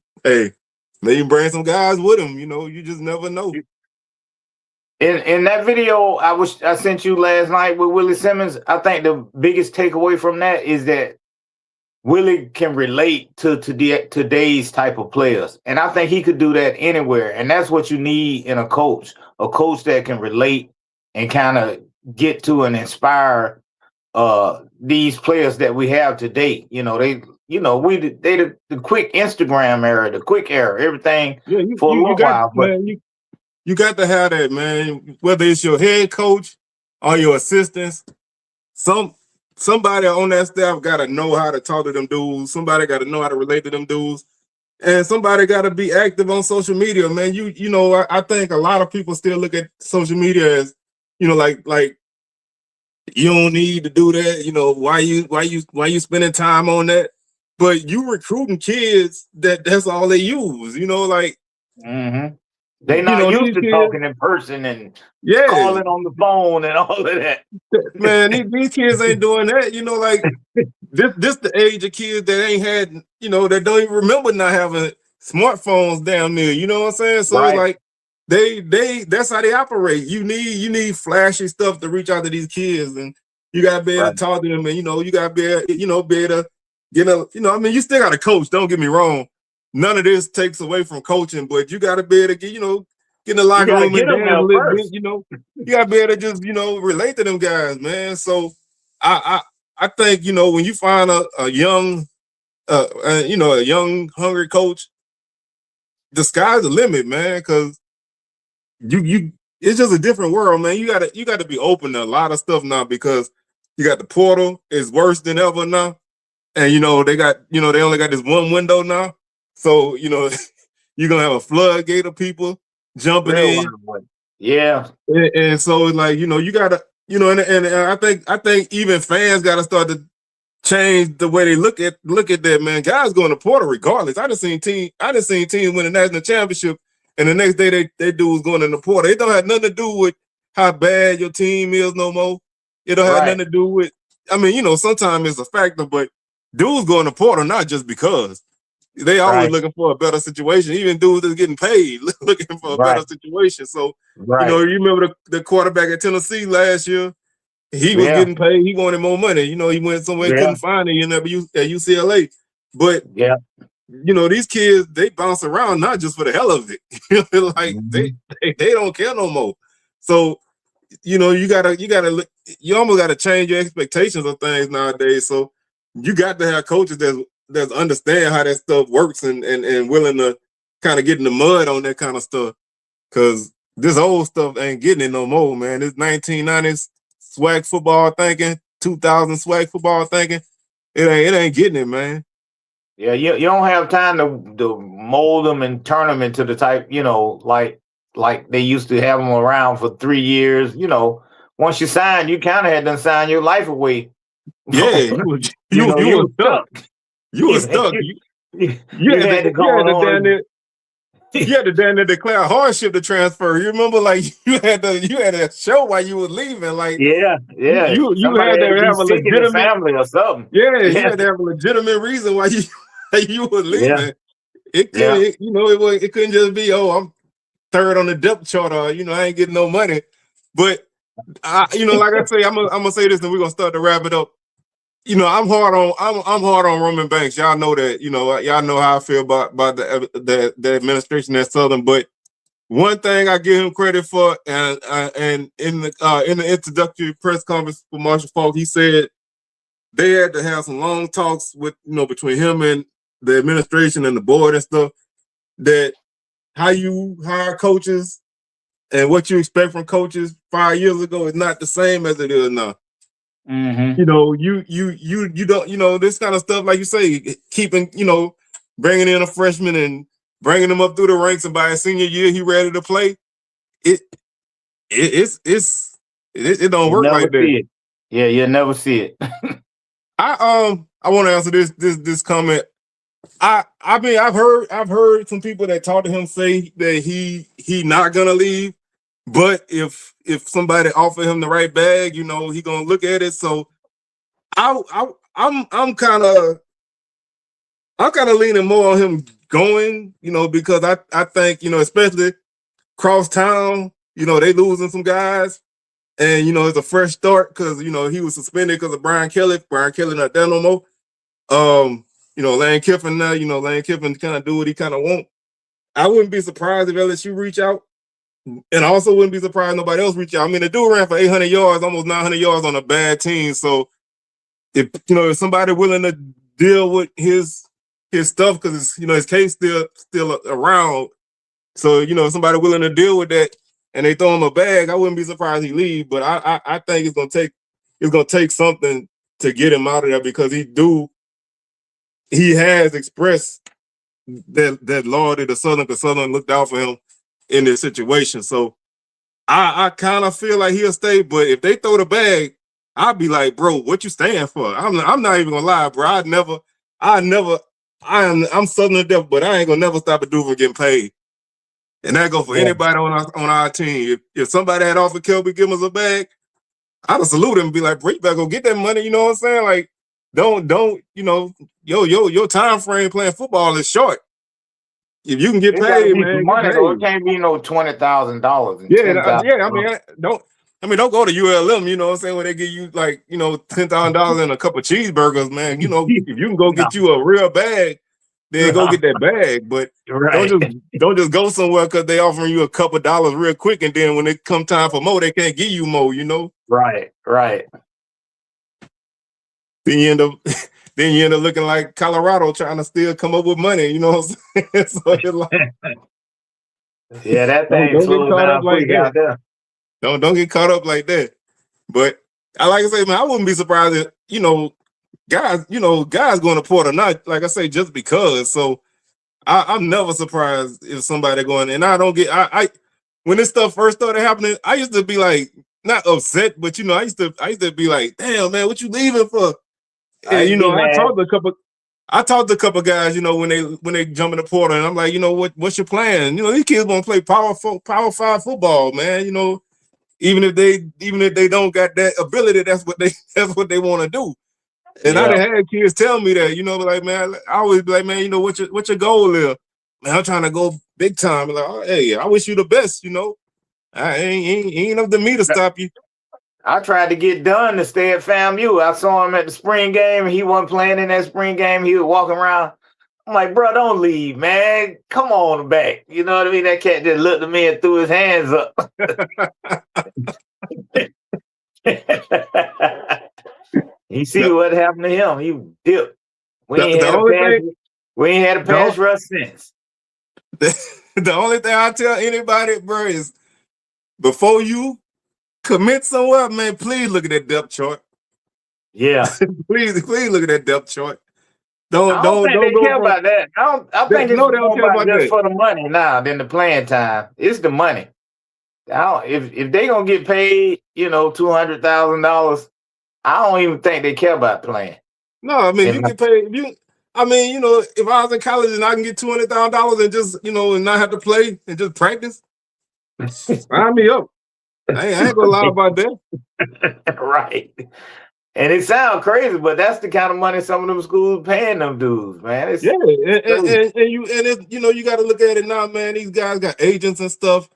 bring some guys with him. You know, you just never know. In that video I sent you last night with Willie Simmons, I think the biggest takeaway from that is that Willie can relate to today's type of players. And I think he could do that anywhere. And that's what you need in a coach that can relate and kind of get to and inspire these players that we have today. You know, they the quick Instagram era, the quick era, everything for a little while. But man, you got to have that, man. Whether it's your head coach or your assistants, somebody on that staff got to know how to talk to them dudes. Somebody got to know how to relate to them dudes, and somebody got to be active on social media, man. You know, I think a lot of people still look at social media as, you know, like you don't need to do that. You know, why you spending time on that? But you recruiting kids that's all they use. You know, like. They not used to talking in person and calling on the phone and all of that. Man, these kids ain't doing that. You know, like this the age of kids that ain't had, you know, that don't even remember not having smartphones down there. You know what I'm saying? So like that's how they operate. You need flashy stuff to reach out to these kids, and you gotta be able to talk to them, and you know, you gotta be able to get a, you know, I mean, you still got to coach. Don't get me wrong. None of this takes away from coaching, but you got to be able to get, you know, get in the locker room and dance a little bit. You know, you got to be able to just, you know, relate to them guys, man. So I think, you know, when you find a young, you know, a young hungry coach, the sky's the limit, man. Because it's just a different world, man. You got to be open to a lot of stuff now, because you got the portal is worse than ever now, and you know they only got this one window now. So, you know, you're going to have a floodgate of people jumping in. Yeah. And so it's like, you know, you got to, you know, and I think even fans got to start to change the way they look at that, man. Guys going to portal regardless. I done seen teams win a national championship, and the next day they dudes going in the portal. It don't have nothing to do with how bad your team is no more. It don't have nothing to do with, I mean, you know, sometimes it's a factor, but dudes going to portal not just because. They always looking for a better situation. Even dudes that's getting paid looking for a better situation. So, you know, you remember the quarterback at Tennessee last year? He was getting paid. He wanted more money. You know, he went somewhere he couldn't find it at UCLA. But you know, these kids, they bounce around not just for the hell of it. Like they don't care no more. So, you know, you almost gotta change your expectations of things nowadays. So you got to have coaches that understand how that stuff works and willing to kind of get in the mud on that kind of stuff, because this old stuff ain't getting it no more, man. This 1990s SWAC football thinking, 2000 SWAC football thinking, it ain't getting it, man. Yeah, you don't have time to mold them and turn them into the type, you know, like they used to have them around for 3 years. You know, once you sign, you kind of had to sign your life away. Yeah, you were stuck. You were stuck. You had to down there declare hardship to transfer. You remember, like you had to show why you were leaving. Like you had to have a legitimate family or something. Yeah, you had to have a legitimate reason why you were leaving. It couldn't, you know, it couldn't just be, oh, I'm third on the depth chart, or you know, I ain't getting no money. But you know, like I say, I'm gonna say this, and we're gonna start to wrap it up. You know, I'm hard on Roman Banks. Y'all know that. You know, y'all know how I feel about the administration at Southern. But one thing I give him credit for, and in the introductory press conference for Marshall Faulk, he said they had to have some long talks with, between him and the administration and the board and stuff, that how you hire coaches and what you expect from coaches 5 years ago is not the same as it is now. Mm-hmm. You don't, this kind of stuff, like you say, keeping, bringing in a freshman and bringing him up through the ranks, and by his senior year, he ready to play. It don't work like that. Yeah, you'll never see it. I want to answer this comment. I mean, I've heard some people that talk to him say that he not gonna leave, but if somebody offer him the right bag, he gonna look at it. So I'm kind of leaning more on him going, because I think, especially cross town, they losing some guys, and it's a fresh start because he was suspended because of Brian Kelly. Brian Kelly not there no more. Lane Kiffin now, Lane Kiffin kind of do what he kind of want. I wouldn't be surprised if LSU reach out, and I also wouldn't be surprised if nobody else reach out. I mean, the dude ran for 800 yards, almost 900 yards on a bad team. So if somebody willing to deal with his stuff, because his case still around. So if somebody willing to deal with that and they throw him a bag, I wouldn't be surprised he leave. But I think it's gonna take something to get him out of there, because he has expressed that loyalty to Southern, because Southern looked out for him in this situation. So I kind of feel like he'll stay. But if they throw the bag, I'll be like, bro, what you stand for? I'm not even gonna lie, bro. I'm Southern to death, but I ain't gonna never stop a dude from getting paid. And that go for anybody on our team. If somebody had offered Kelby Gibbons a bag, I'd have salute him and be like, bro, you better go get that money. You know what I'm saying? Like, don't, your time frame playing football is short. If you can get paid, man, money, so it can't be no $20,000. Yeah. I mean, don't go to ULM. You know what I'm saying? When they give you like, $10,000 and a couple of cheeseburgers, man. If you can go get you a real bag, then go get that bag. But don't just go somewhere because they offering you a couple of dollars real quick, and then when it come time for more, they can't give you more. Right. Then you end up looking like Colorado trying to still come up with money. You know what I'm saying? So it's like, yeah, that thing don't get caught up like that. Out there. Don't get caught up like that. But I like to say, man, I wouldn't be surprised if guys going to Porter, not like I say, just because. So I'm never surprised if somebody going. And I don't get. I when this stuff first started happening, I used to be like not upset, but I used to be like, damn, man, what you leaving for? And I talked to a couple guys, when they jump in the portal, and I'm like, what's your plan? These kids want to play Power 5 football, man. Even if they don't got that ability, that's what they want to do. And I done had kids tell me that, like, man, I always be like, man, what your goal is? Man, I'm trying to go big time. Like, oh, hey, I wish you the best. I ain't up to me to stop you. I tried to get Dunn to stay at FAMU. I saw him at the spring game. He wasn't playing in that spring game. He was walking around. I'm like, bro, don't leave, man. Come on back. You know what I mean? That cat just looked at me and threw his hands up. You see what happened to him? He dipped. We ain't had a pass rush since. The only thing I tell anybody, bro, is before you commit somewhere, man, please look at that depth chart. Yeah. please look at that depth chart. I don't think they care about that. I think it's more about just for the money now than the playing time. It's the money. If they gonna get paid, $200,000, I don't even think they care about playing. No, I mean, you get paid. If I was in college and I can get $200,000 and just, and not have to play and just practice, sign me up. I ain't gonna lie about that. Right. And it sounds crazy, but that's the kind of money some of them schools paying them dudes, man. And you got to look at it now, man. These guys got agents and stuff,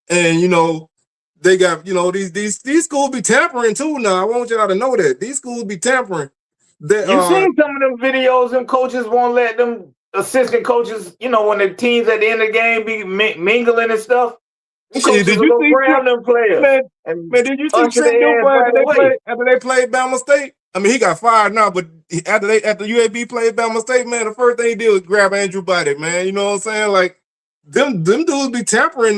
and they got these schools be tampering too. Now I want y'all to know that these schools be tampering. You seen some of them videos, and coaches won't let them assistant coaches, when the teams at the end of the game be mingling and stuff. Did you see them players? Man, did you see Trent Dilfer after they played Bama State? I mean, he got fired now, but after UAB played Bama State, man, the first thing he did was grab Andrew Body, man. You know what I'm saying? Like, them dudes be tampering.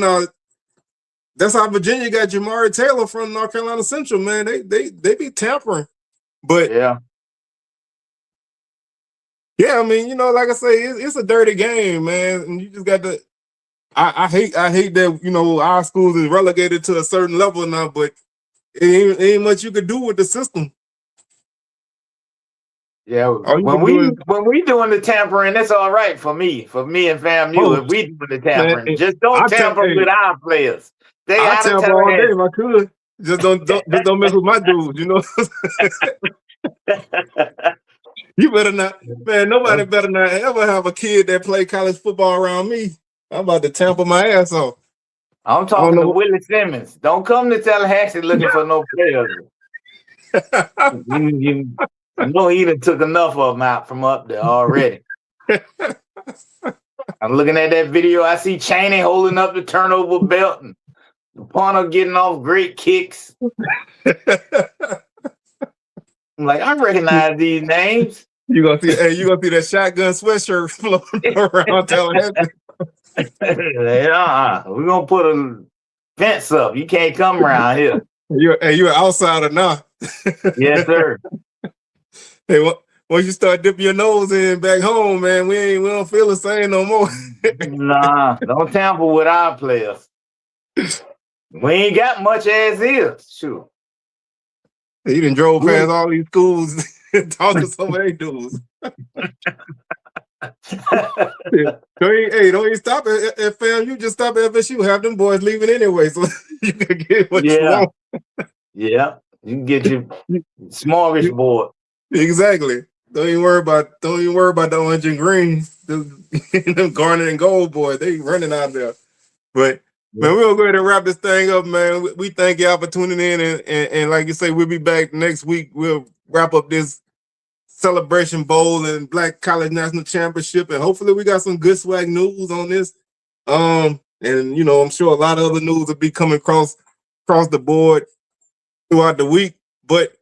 That's how Virginia got Jamari Taylor from North Carolina Central, man. They be tampering. But Yeah. yeah, I mean, like I say, it's a dirty game, man. And you just got to. I hate that our schools is relegated to a certain level now, but it ain't much you could do with the system. Yeah, when we doing the tampering, that's all right for me and FAMU. If we doing the tampering, man, just don't tamper with our players. I tamper all day if I could. Just don't mess with my dudes, You better not, man. Nobody better not ever have a kid that play college football around me. I'm about to tamper my ass off. I'm talking to Willie Simmons. Don't come to Tallahassee looking for no players. I know he done took enough of them out from up there already. I'm looking at that video. I see Chaney holding up the turnover belt and the punter getting off great kicks. I'm like, I recognize these names. You gonna see that shotgun sweatshirt floating around Tallahassee. We're gonna put a fence up. You can't come around here. You're an outsider now. Yes, sir. Hey, once you start dipping your nose in back home, man, we don't feel the same no more. Nah, don't tamper with our players. We ain't got much as is. Sure. He done drove past all these schools and talked to some of their dudes. Don't even stop at FAMU. Just stop at FSU. Have them boys leaving anyway, so you can get what you want. Yeah, you can get your smorgasbord. Exactly. Don't even worry about the orange and green. Them garnet and gold boys, they running out there. But man, we're gonna go ahead and wrap this thing up, man. We thank y'all for tuning in, and like you say, we'll be back next week. We'll wrap up this Celebration Bowl and Black College National Championship, and hopefully we got some good SWAC news on this. And I'm sure a lot of other news will be coming across the board throughout the week. But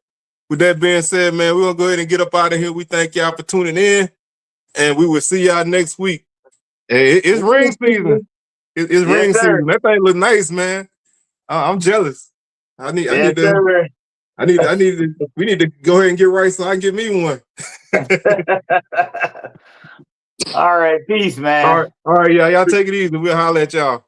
with that being said, man, we're gonna go ahead and get up out of here. We thank y'all for tuning in, and we will see y'all next week. And it's ring season. It's ring season. That thing look nice, man. I'm jealous. We need to go ahead and get right so I can get me one. All right, peace, man. All right, y'all take it easy. We'll holler at y'all.